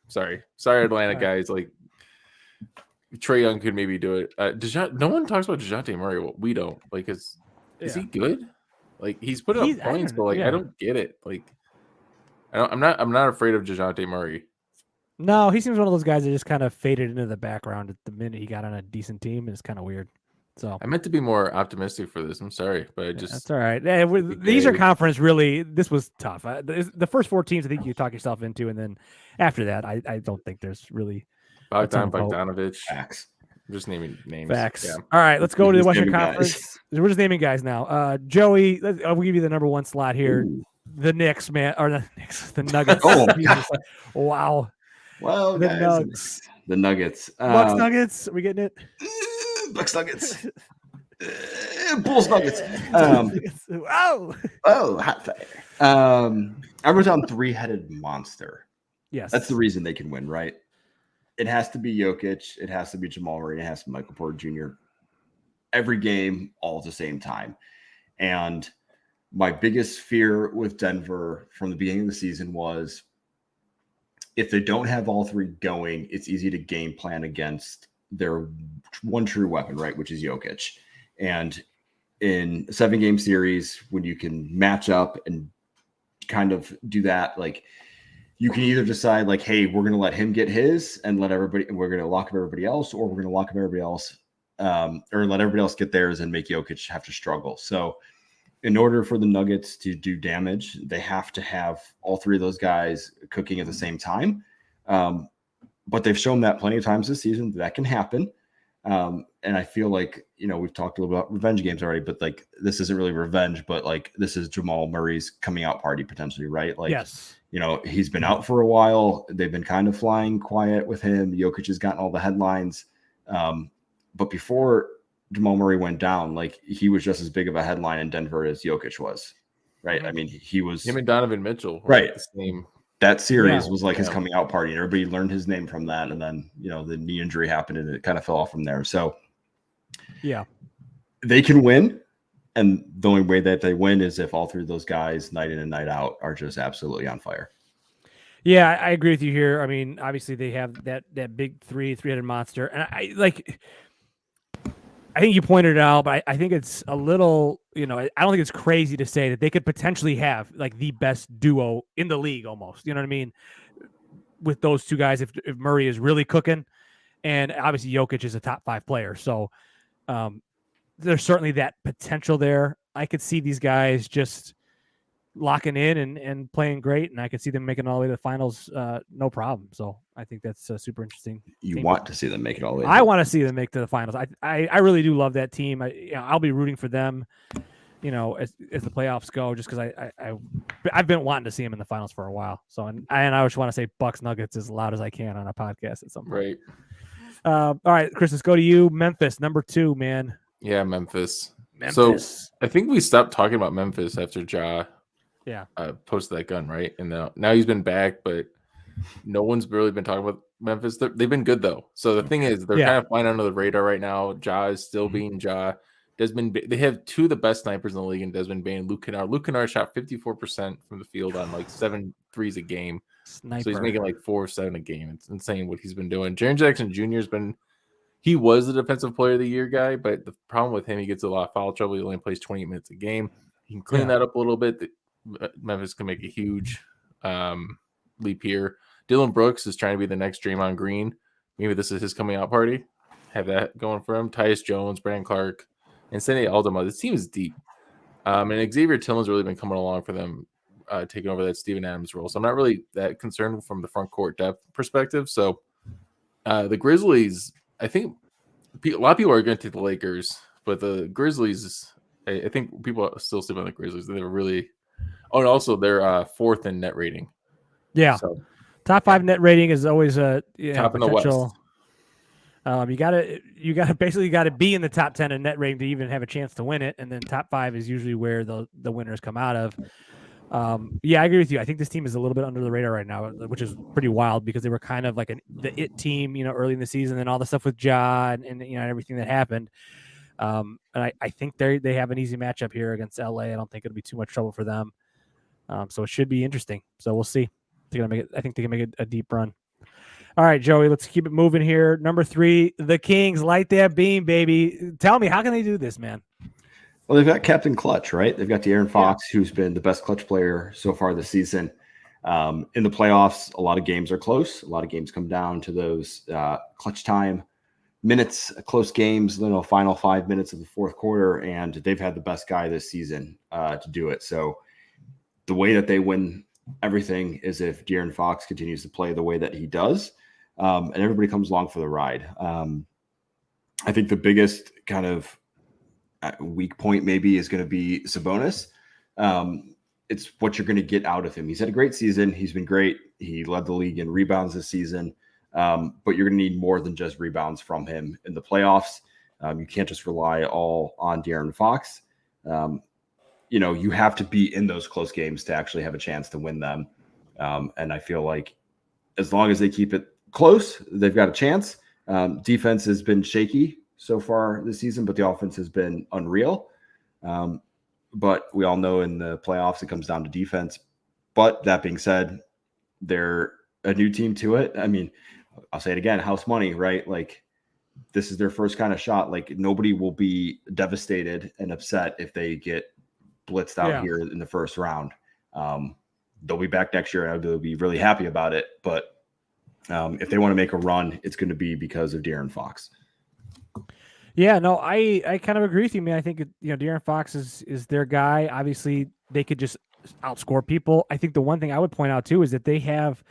sorry, Atlanta guys. Like, Trae Young could maybe do it. No one talks about DeJounte Murray. Well, we don't. Like, is he good? Like, he's putting up points, but I don't get it. Like, I'm not afraid of DeJounte Murray. No, he seems one of those guys that just kind of faded into the background at the minute he got on a decent team, and it's kind of weird. So I meant to be more optimistic for this. I'm sorry, but that's all right. The Eastern Conference really, this was tough. The first 4 teams, I think you talk yourself into, and then after that, I don't think there's really Bogdanovich. Facts. I'm just naming names. Facts. Yeah. All right, let's go to the Western Conference. We're just naming guys now. Joey, I'll give you the number 1 slot here. Ooh. The Knicks, man, or the Knicks, the Nuggets. Wow. Well, the guys, Nuggets. The Nuggets. Bucks Nuggets. Are we getting it? Bucks Nuggets. Bulls Nuggets. Wow. Oh, hot fire. I wrote down 3-headed monster. Yes. That's the reason they can win, right? It has to be Jokic. It has to be Jamal Murray. It has to be Michael Porter Jr. Every game, all at the same time. And my biggest fear with Denver from the beginning of the season was if they don't have all 3 going, it's easy to game plan against their one true weapon, right? Which is Jokic. And in a 7-game series, when you can match up and kind of do that, like you can either decide like, hey, we're going to let him get his and we're going to lock up everybody else, or we're going to lock up everybody else or let everybody else get theirs and make Jokic have to struggle. So in order for the Nuggets to do damage, they have to have all 3 of those guys cooking at the same time. But they've shown that plenty of times this season that can happen. And I feel like, we've talked a little about revenge games already, but like, this isn't really revenge, but like, this is Jamal Murray's coming out party potentially, right? Like, yes. He's been out for a while. They've been kind of flying quiet with him. Jokic has gotten all the headlines. But before Jamal Murray went down, like he was just as big of a headline in Denver as Jokic was, right? I mean, he was him and Donovan Mitchell, right? The same. That series was like his coming out party, and everybody learned his name from that. And then, the knee injury happened, and it kind of fell off from there. So, yeah, they can win, and the only way that they win is if all 3 of those guys, night in and night out, are just absolutely on fire. Yeah, I agree with you here. I mean, obviously they have that big 3-headed monster, and I think you pointed it out, but I think it's a little, I don't think it's crazy to say that they could potentially have like the best duo in the league almost. You know what I mean? With those 2 guys, if Murray is really cooking, and obviously Jokic is a top 5 player. So there's certainly that potential there. I could see these guys just locking in and playing great, and I could see them making it all the way to the finals, no problem. So I think that's super interesting. You want to see them make it all the way? I want to see them make to the finals. I really do love that team. I'll be rooting for them, as the playoffs go, just because I've been wanting to see them in the finals for a while. So and I just want to say Bucks Nuggets as loud as I can on a podcast at some point. Right. All right, Chris, let's go to you. Memphis, number 2, man. Yeah, Memphis. So I think we stopped talking about Memphis after Ja. Yeah. Posted that gun, right? And now he's been back, but no one's really been talking about Memphis. They've been good though. So the thing is, they're kind of flying under the radar right now. Ja is still being Ja. They have 2 of the best snipers in the league in Desmond Bane and Luke Kennard. Luke Kennard shot 54% from the field on like 7 threes a game. Sniper. So he's making like 4 or 7 a game. It's insane what he's been doing. Jaren Jackson Jr. He was the defensive player of the year guy, but the problem with him, he gets a lot of foul trouble. He only plays 28 minutes a game. He can clean that up a little bit. Memphis can make a huge leap here. Dylan Brooks is trying to be the next Draymond Green. Maybe this is his coming out party. Have that going for him. Tyus Jones, Brandon Clark, and Sandy Aldama. This team is deep. And Xavier Tillman's really been coming along for them, taking over that Steven Adams role. So I'm not really that concerned from the front court depth perspective. So the Grizzlies, I think a lot of people are going to take the Lakers, but the Grizzlies, I think people still sleep on the Grizzlies. They were really – and also they're 4th in net rating. Yeah. So, top 5 net rating is always a top in the West. You gotta basically be in the top 10 in net rating to even have a chance to win it, and then top 5 is usually where the winners come out of. I agree with you. I think this team is a little bit under the radar right now, which is pretty wild because they were kind of like the it team, early in the season, and all the stuff with Ja and everything that happened. And I think they have an easy matchup here against LA. I don't think it'll be too much trouble for them. So it should be interesting. So we'll see. I think they can make a deep run. All right, Joey, let's keep it moving here. Number 3, the Kings. Light that beam, baby. Tell me, how can they do this, man? Well, they've got Captain Clutch, right? They've got De'Aaron Fox, who's been the best clutch player so far this season. In the playoffs, a lot of games are close. A lot of games come down to those clutch time minutes, close games, final 5 minutes of the fourth quarter, and they've had the best guy this season to do it. So the way that they win everything is if De'Aaron Fox continues to play the way that he does, and everybody comes along for the ride. I think the biggest kind of weak point maybe is going to be Sabonis. It's what you're going to get out of him. He's had a great season. He's been great. He led the league in rebounds this season. But you're going to need more than just rebounds from him in the playoffs. You can't just rely all on De'Aaron Fox. You have to be in those close games to actually have a chance to win them. And I feel like as long as they keep it close, they've got a chance. Defense has been shaky so far this season, but the offense has been unreal. But we all know in the playoffs, it comes down to defense. But that being said, they're a new team to it. I mean, I'll say it again, house money, right? Like, this is their first kind of shot. Like, nobody will be devastated and upset if they get blitzed out here in the first round. They'll be back next year and they'll be really happy about it. But if they want to make a run, it's going to be because of De'Aaron Fox. Yeah, no, I kind of agree with you, man. I think De'Aaron Fox is their guy. Obviously, they could just outscore people. I think the one thing I would point out too is that they have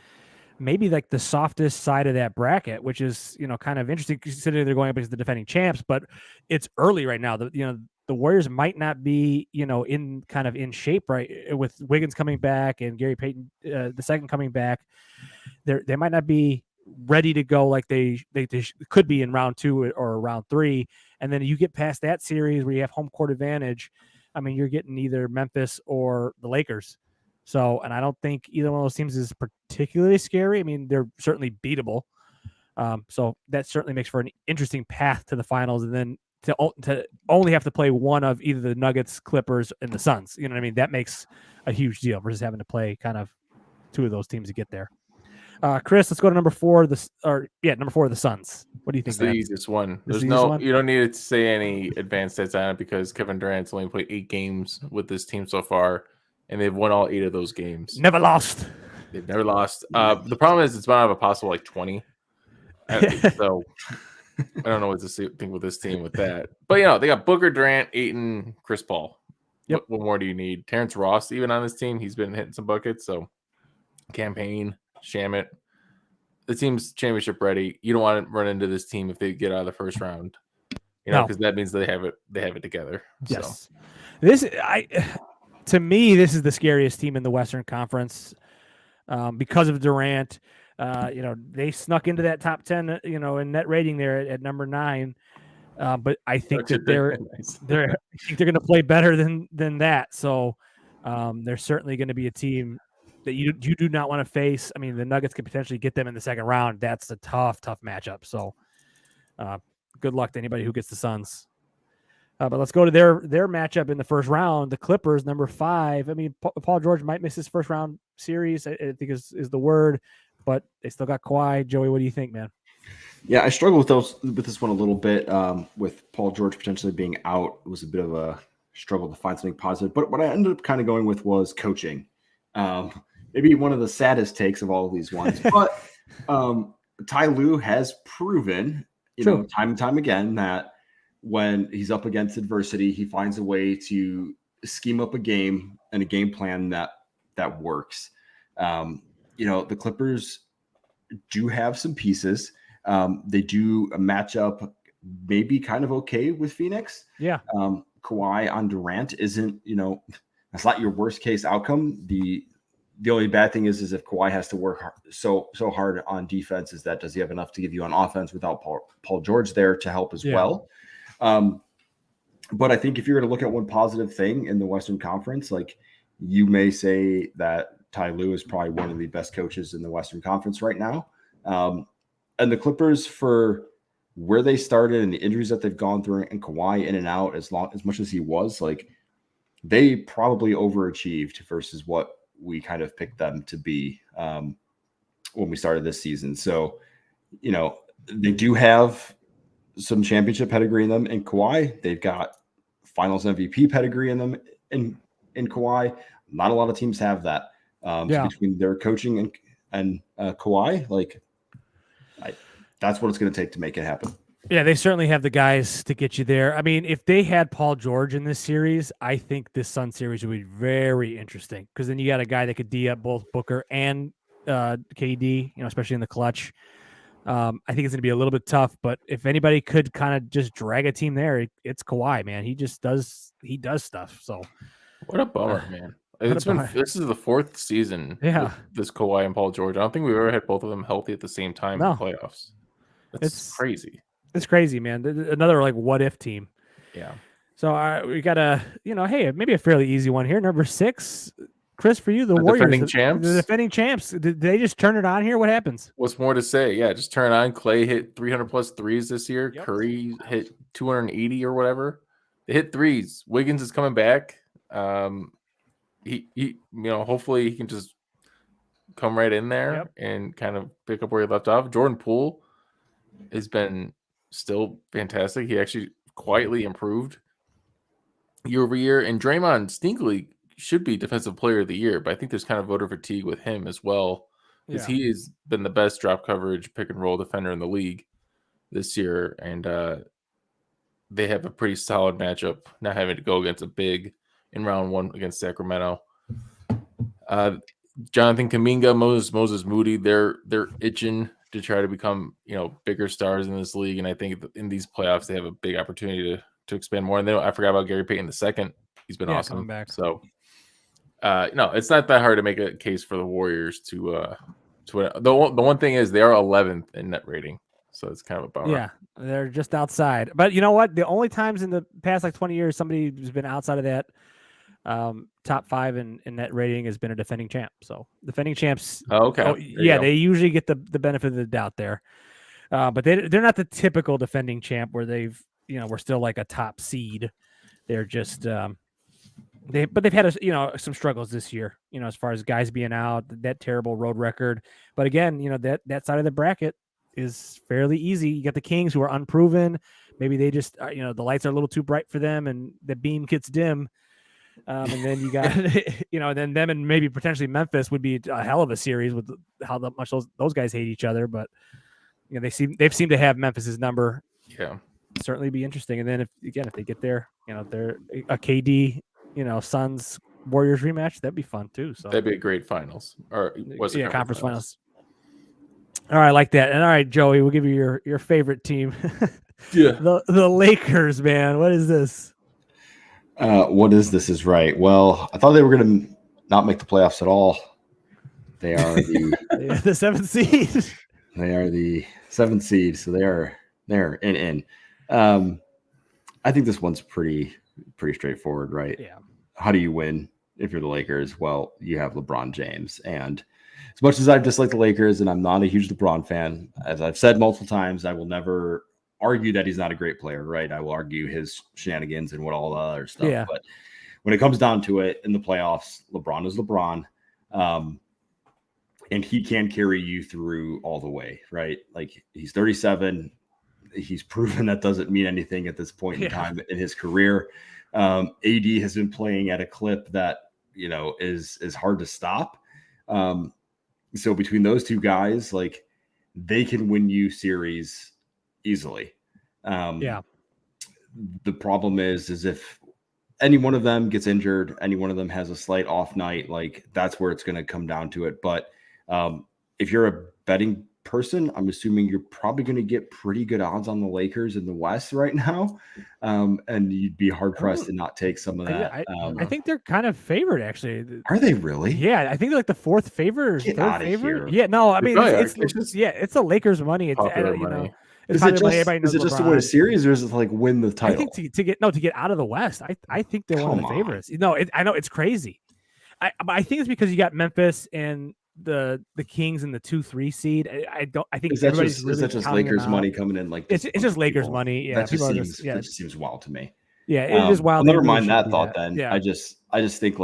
maybe like the softest side of that bracket, which is kind of interesting considering they're going up against the defending champs. But it's early right now. The Warriors might not be in shape right with Wiggins coming back and Gary Payton the second coming back. They might not be ready to go like they could be in round 2 or round 3, and then you get past that series where you have home court advantage. I mean, you're getting either Memphis or the Lakers. So, and I don't think either one of those teams is particularly scary. I mean, they're certainly beatable. So that certainly makes for an interesting path to the finals, and then to only have to play one of either the Nuggets, Clippers, and the Suns. You know what I mean? That makes a huge deal versus having to play kind of 2 of those teams to get there. Chris, let's go to number 4. Number 4, the Suns. What do you think? It's the easiest one. You don't need to say any advanced stats on it because Kevin Durant's only played 8 games with this team so far, and they've won all 8 of those games. Never lost. They've never lost. The problem is it's about to have a possible 20. So I don't know what to think with this team with that. But they got Booker, Durant, Ayton, Chris Paul. Yep. What more do you need? Terrence Ross even on this team. He's been hitting some buckets. So Campaign, Shamet. The team's championship ready. You don't want to run into this team if they get out of the first round. Because that means they have it together. Yes. So. To me, this is the scariest team in the Western Conference because of Durant. They snuck into that top 10, in net rating there at number 9. But I think that they're going to play better than that. So they're certainly going to be a team that you do not want to face. I mean, the Nuggets could potentially get them in the second round. That's a tough matchup. So good luck to anybody who gets the Suns. But let's go to their matchup in the first round. The Clippers, number 5. I mean, Paul George might miss his first round series, I think is the word, but they still got Kawhi. Joey, what do you think, man? Yeah, I struggle with this one a little bit. With Paul George potentially being out, it was a bit of a struggle to find something positive. But what I ended up kind of going with was coaching. Maybe one of the saddest takes of all of these ones. But Ty Lue has proven, time and time again, that when he's up against adversity, he finds a way to scheme up a game and a game plan that works. The Clippers do have some pieces. They do match up maybe kind of okay with Phoenix. Yeah. Kawhi on Durant isn't, that's not your worst case outcome. The only bad thing is if Kawhi has to work so hard on defense, is that does he have enough to give you on offense without Paul George there to help as well? But I think if you're going to look at one positive thing in the Western Conference, like you may say that Ty Lue is probably one of the best coaches in the Western Conference right now. And the Clippers, for where they started and the injuries that they've gone through, and Kawhi in and out as much as he was, like they probably overachieved versus what we kind of picked them to be when we started this season. So they do have some championship pedigree in them in Kawhi. They've got finals MVP pedigree in them in Kawhi. Not a lot of teams have that. So between their coaching and Kawhi, that's what it's going to take to make it happen. Yeah, they certainly have the guys to get you there. I mean, if they had Paul George in this series, I think this Sun series would be very interesting because then you got a guy that could D up both Booker and KD, especially in the clutch. I think it's going to be a little bit tough, but if anybody could kind of just drag a team there, it's Kawhi, man. He does stuff. So what a bummer, man. This is the fourth season. Yeah, this Kawhi and Paul George. I don't think we've ever had both of them healthy at the same time in the playoffs. It's crazy. It's crazy, man. Another what if team. Yeah. So we got hey, maybe a fairly easy one here. Number 6, Chris, for you, the Warriors, defending champs. The defending champs. Did they just turn it on here? What happens? What's more to say? Yeah, just turn it on. Clay hit 300 plus threes this year. Yep. Curry hit 280 or whatever. They hit threes. Wiggins is coming back. He hopefully he can just come right in there and kind of pick up where he left off. Jordan Poole has been still fantastic. He actually quietly improved year over year. And Draymond sneakily should be defensive player of the year, but I think there's kind of voter fatigue with him as well because he has been the best drop coverage pick and roll defender in the league this year. And they have a pretty solid matchup, not having to go against a big in round 1 against Sacramento. Jonathan Kuminga, Moses Moody, they're itching to try to become, bigger stars in this league. And I think in these playoffs, they have a big opportunity to expand more. And then I forgot about Gary Payton II. He's been awesome. Coming back. So, no, it's not that hard to make a case for the Warriors to win. The one thing is they are 11th in net rating. So it's kind of a bummer. Yeah, they're just outside. But you know what? The only times in the past 20 years somebody who's been outside of that top 5 in net rating has been a defending champ. So defending champs. They usually get the benefit of the doubt there. But they're not the typical defending champ where they've we're still like a top seed. They're just they've had some struggles this year. As far as guys being out, that terrible road record. But again, that side of the bracket is fairly easy. You got the Kings who are unproven. Maybe they just the lights are a little too bright for them, and the beam gets dim. And then you got, then them and maybe potentially Memphis would be a hell of a series with how much those guys hate each other. But they've seemed to have Memphis's number. Yeah, certainly be interesting. And then if they get there, they're a KD, Suns Warriors rematch, that'd be fun too. So that'd be a great finals or conference finals. All right, I like that. And all right, Joey, we'll give you your favorite team. Yeah, the Lakers, man. What is this? What is this is right. Well, I thought they were going to not make the playoffs at all. They are the 7th seed. They are the 7th seed, so they're in. I think this one's pretty straightforward, right? Yeah. How do you win if you're the Lakers? Well, you have LeBron James, and as much as I dislike the Lakers, and I'm not a huge LeBron fan, as I've said multiple times, I will never argue that he's not a great player, right? I will argue his shenanigans and all the other stuff. Yeah. But when it comes down to it in the playoffs, LeBron is LeBron. And he can carry you through all the way, right? Like he's 37. He's proven that doesn't mean anything at this point in time in his career. AD has been playing at a clip that, is hard to stop. So between those two guys, they can win you series easily. The problem is if any one of them gets injured, any one of them has a slight off night, that's where it's going to come down to it. But if you're a betting person, I'm assuming you're probably going to get pretty good odds on the Lakers in the West right now. And you'd be hard pressed to not take some of that. I think they're kind of favored, actually. Are they really? Yeah, I think they're like the 4th favorite. Get out of here. Yeah, no, I mean, it's the Lakers' money. Money. Is it just to win a series, or is it win the title? I think to get out of the West. I think they're one of the favorites. I know it's crazy. I think it's because you got Memphis and the Kings in the 2-3 seed. I think is that just Lakers money coming in it's just Lakers money. Yeah, that just seems wild to me. Yeah, it is wild. Never mind that thought. Then I just think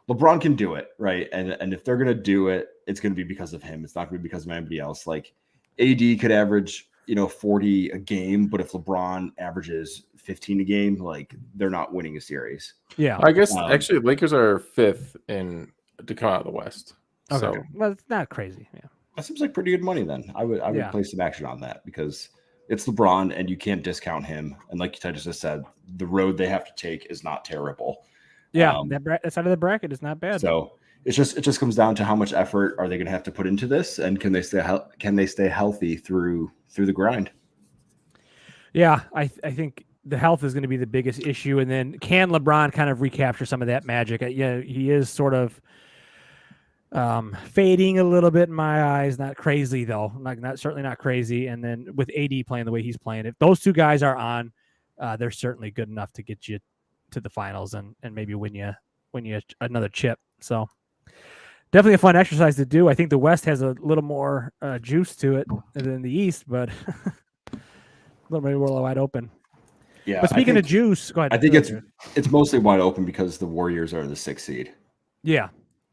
LeBron can do it, right? And if they're gonna do it, it's gonna be because of him. It's not gonna be because of anybody else. Like AD could average, 40 a game, but if LeBron averages 15 a game, like they're not winning a series. Yeah, I guess actually Lakers are 5th to come out of the West. Okay, so well, it's not crazy. Yeah, that seems like pretty good money. Then I would play some action on that because it's LeBron and you can't discount him. And like you just said, the road they have to take is not terrible. Yeah, that side of the bracket is not bad. So it just comes down to how much effort are they going to have to put into this, and can they stay healthy through the grind? Yeah, I think the health is going to be the biggest issue, and then can LeBron kind of recapture some of that magic? Yeah, he is sort of fading a little bit in my eyes. Not crazy though, not certainly not crazy. And then with AD playing the way he's playing, if those two guys are on, they're certainly good enough to get you to the finals and maybe win you another chip. So definitely a fun exercise to do. I think the West has a little more juice to it than the East, but a little bit more wide open. Yeah. But speaking of juice, go ahead. I think it's mostly wide open because the Warriors are the 6th seed. Yeah.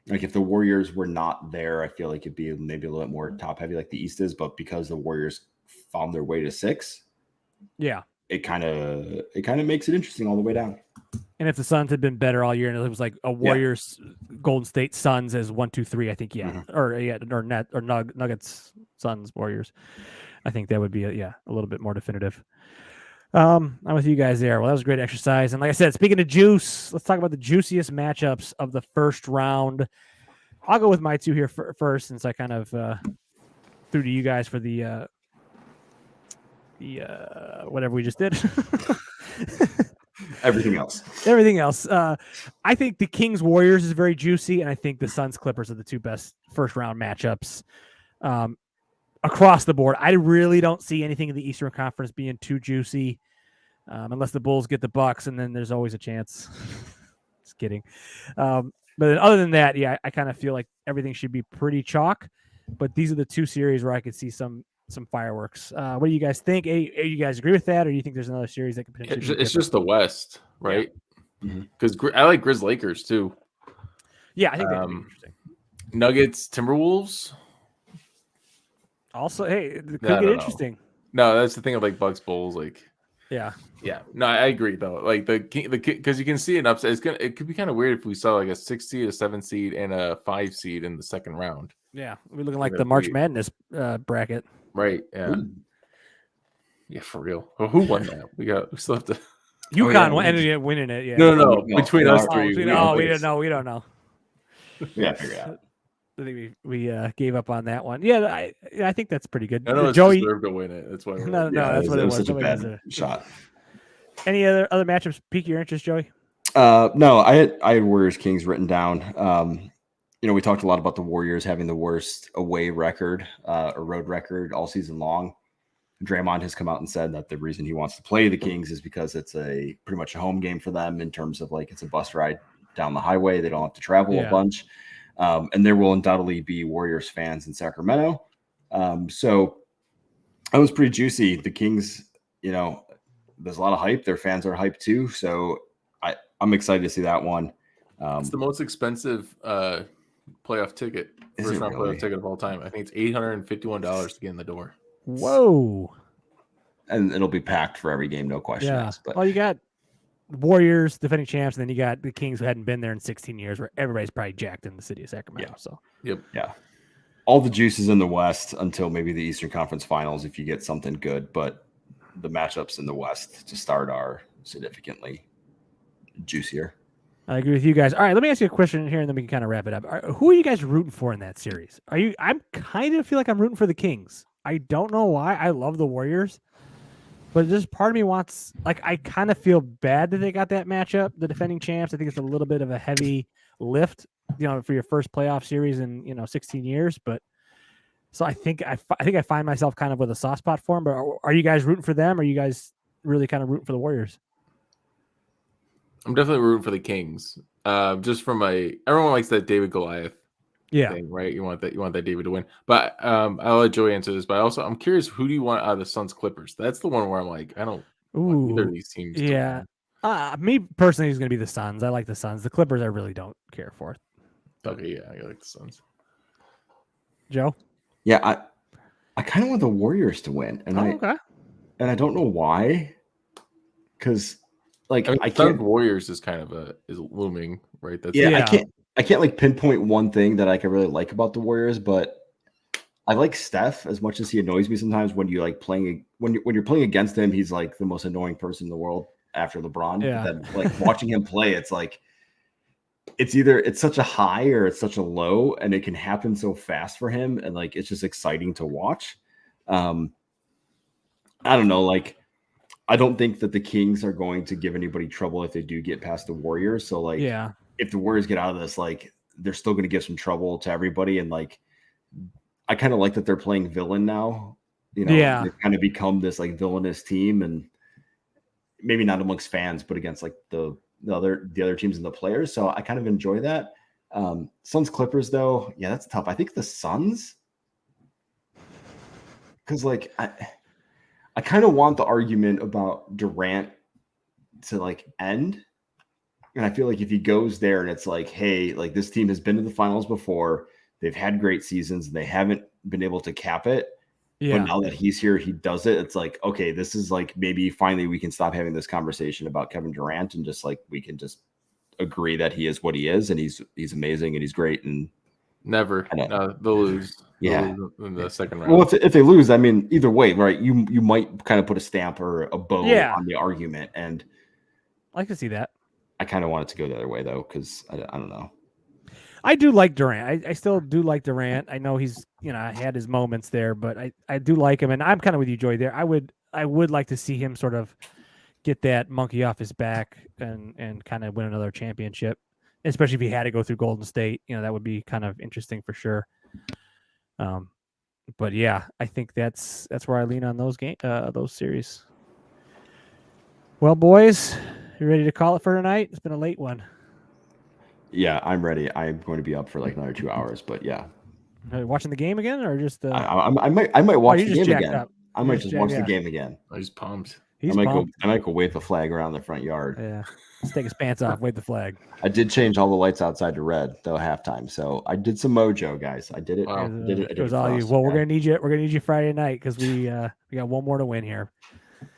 Like if the Warriors were not there, I feel like it'd be maybe a little bit more top heavy like the East is, but because the Warriors found their way to 6, yeah, it kind of makes it interesting all the way down. And if the Suns had been better all year, and it was like a Warriors, Golden State, Suns as 1, 2, 3, I think, or Nuggets, Suns, Warriors, I think that would be a little bit more definitive. I'm with you guys there. Well, that was a great exercise, and like I said, speaking of juice, let's talk about the juiciest matchups of the first round. I'll go with my two here first, since I kind of threw to you guys for the whatever we just did. Everything else. I think the Kings Warriors is very juicy, and I think the Suns Clippers are the two best first round matchups across the board. I really don't see anything in the Eastern Conference being too juicy, unless the Bulls get the Bucks, and then there's always a chance. Just kidding. But then other than that, I kind of feel like everything should be pretty chalk. But these are the two series where I could see some fireworks. What do you guys think? You guys agree with that, or do you think there's another series that could potentially? It's just the West, right? Because I like Grizz Lakers too. Yeah, I think that would be interesting. Nuggets Timberwolves. Also, hey, it could get interesting. No, that's the thing of like Bucks Bulls, like. Yeah. No, I agree though. Like the because you can see an upset. It could be kind of weird if we saw like a 6 seed, a 7 seed, and a 5 seed in the second round. Yeah, we're looking like the March Madness bracket. Right. Yeah. Ooh. Yeah, for real. Well, who won that? We still have to. UConn ended up winning it. Yeah. No. Between us three. We don't know. We don't know. Yeah, figure it out. I think we gave up on that one. Yeah, I think that's pretty good. I know Joey deserved to win it. That's why. No, that's what it was. Such a bad shot. Any other matchups pique your interest, Joey? No, I had Warriors Kings written down. We talked a lot about the Warriors having the worst away record, or road record all season long. Draymond has come out and said that the reason he wants to play the Kings is because it's pretty much a home game for them in terms of like it's a bus ride down the highway. They don't have to travel a bunch. And there will undoubtedly be Warriors fans in Sacramento. So that was pretty juicy. The Kings, there's a lot of hype. Their fans are hyped too. So I'm excited to see that one. It's the most expensive playoff ticket, first round playoff ticket of all time. I think it's $851 to get in the door. Whoa! And it'll be packed for every game, no question. Yeah. Well, you got Warriors, defending champs, and then you got the Kings who hadn't been there in 16 years, where everybody's probably jacked in the city of Sacramento. Yeah. So yeah. All the juice is in the West until maybe the Eastern Conference Finals if you get something good, but the matchups in the West to start are significantly juicier. I agree with you guys. All right, let me ask you a question here, and then we can kind of wrap it up. Who are you guys rooting for in that series? I'm kind of feel like I'm rooting for the Kings. I don't know why. I love the Warriors, but just part of me wants, like, I kind of feel bad that they got that matchup, the defending champs. I think it's a little bit of a heavy lift, for your first playoff series in 16 years. But so I think I find myself kind of with a soft spot for them. But are you guys rooting for them? Or are you guys really kind of rooting for the Warriors? I'm definitely rooting for the Kings. Just from everyone likes that David Goliath thing, right? You want that David to win. But I'll let Joey answer this. But I'm curious, who do you want out of the Suns Clippers? That's the one where I'm like, I don't want either of these teams. Yeah. Me personally, is going to be the Suns. I like the Suns. The Clippers, I really don't care for. Okay, yeah, I like the Suns. Joe? Yeah, I kind of want the Warriors to win, and I don't know why. Because like I can't. Warriors is kind of is looming, right? That's I can't like pinpoint one thing that I can really like about the Warriors, but I like Steph as much as he annoys me sometimes when you like playing when you're playing against him. He's like the most annoying person in the world after LeBron. Yeah. But then, like watching him play, it's like it's such a high or it's such a low, and it can happen so fast for him, and like it's just exciting to watch. I don't know, like I don't think that the Kings are going to give anybody trouble if they do get past the Warriors. So like, if the Warriors get out of this, like they're still going to give some trouble to everybody. And like, I kind of like that they're playing villain now. You know, they've kind of become this like villainous team, and maybe not amongst fans, but against like the other teams and the players. So I kind of enjoy that. Suns Clippers though, yeah, that's tough. I think the Suns, because like I kind of want the argument about Durant to like end. And I feel like if he goes there and it's like, hey, like this team has been to the finals before, they've had great seasons and they haven't been able to cap it. Yeah. But now that he's here, he does it. It's like, okay, this is like maybe finally we can stop having this conversation about Kevin Durant and just like we can just agree that he is what he is and he's amazing and he's great and they'll lose. Yeah, in the second round. Well, if they lose, I mean, either way, right? You might kind of put a stamp or a bow on the argument, and I can see that. I kind of want it to go the other way though, because I don't know. I do like Durant. I still do like Durant. I know he's had his moments there, but I do like him, and I'm kind of with you, Joy. There, I would like to see him sort of get that monkey off his back and kind of win another championship, especially if he had to go through Golden State. That would be kind of interesting for sure. But yeah, I think that's where I lean on those series. Well, boys, you ready to call it for tonight? It's been a late one. Yeah, I'm ready. I'm going to be up for like another 2 hours, but yeah. Are you watching the game again, or just? I might watch the game again. Up. I might just watch the game again. He's pumped. I might go wave the flag around the front yard. Yeah, let's take his pants off, wave the flag. I did change all the lights outside to red though halftime, so I did some mojo, guys. I did it. Wow. It was all you. Well, we're gonna need you. We're gonna need you Friday night because we got one more to win here,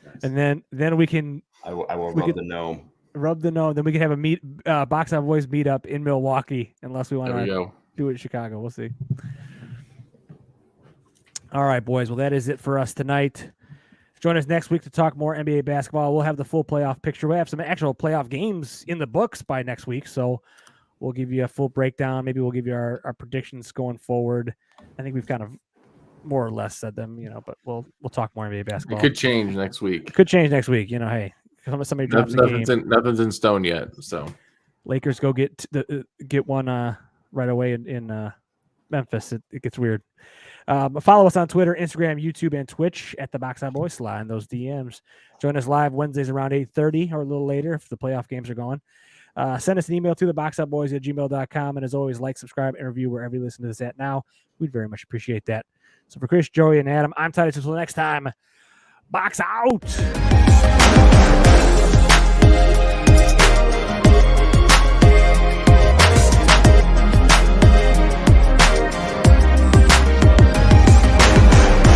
nice. And then we can. I will rub the gnome. Rub the gnome. Then we can have a Box Out Boys meet up in Milwaukee, unless we want to do it in Chicago. We'll see. All right, boys. Well, that is it for us tonight. Join us next week to talk more NBA basketball. We'll have the full playoff picture. We'll have some actual playoff games in the books by next week, so we'll give you a full breakdown. Maybe we'll give you our predictions going forward. I think we've kind of more or less said them, but we'll talk more NBA basketball. It could change next week. Hey, somebody drops a game. Nothing's in stone yet, so Lakers go get one right away in Memphis. It gets weird. Follow us on Twitter, Instagram, YouTube, and Twitch at the Box Out Boys. Slide in those DMs. Join us live Wednesdays around 8:30 or a little later if the playoff games are going. Send us an email to theboxoutboys@gmail.com. And as always, like, subscribe, and review wherever you listen to this at now. We'd very much appreciate that. So for Chris, Joey, and Adam, I'm Titus. Until next time, Box Out!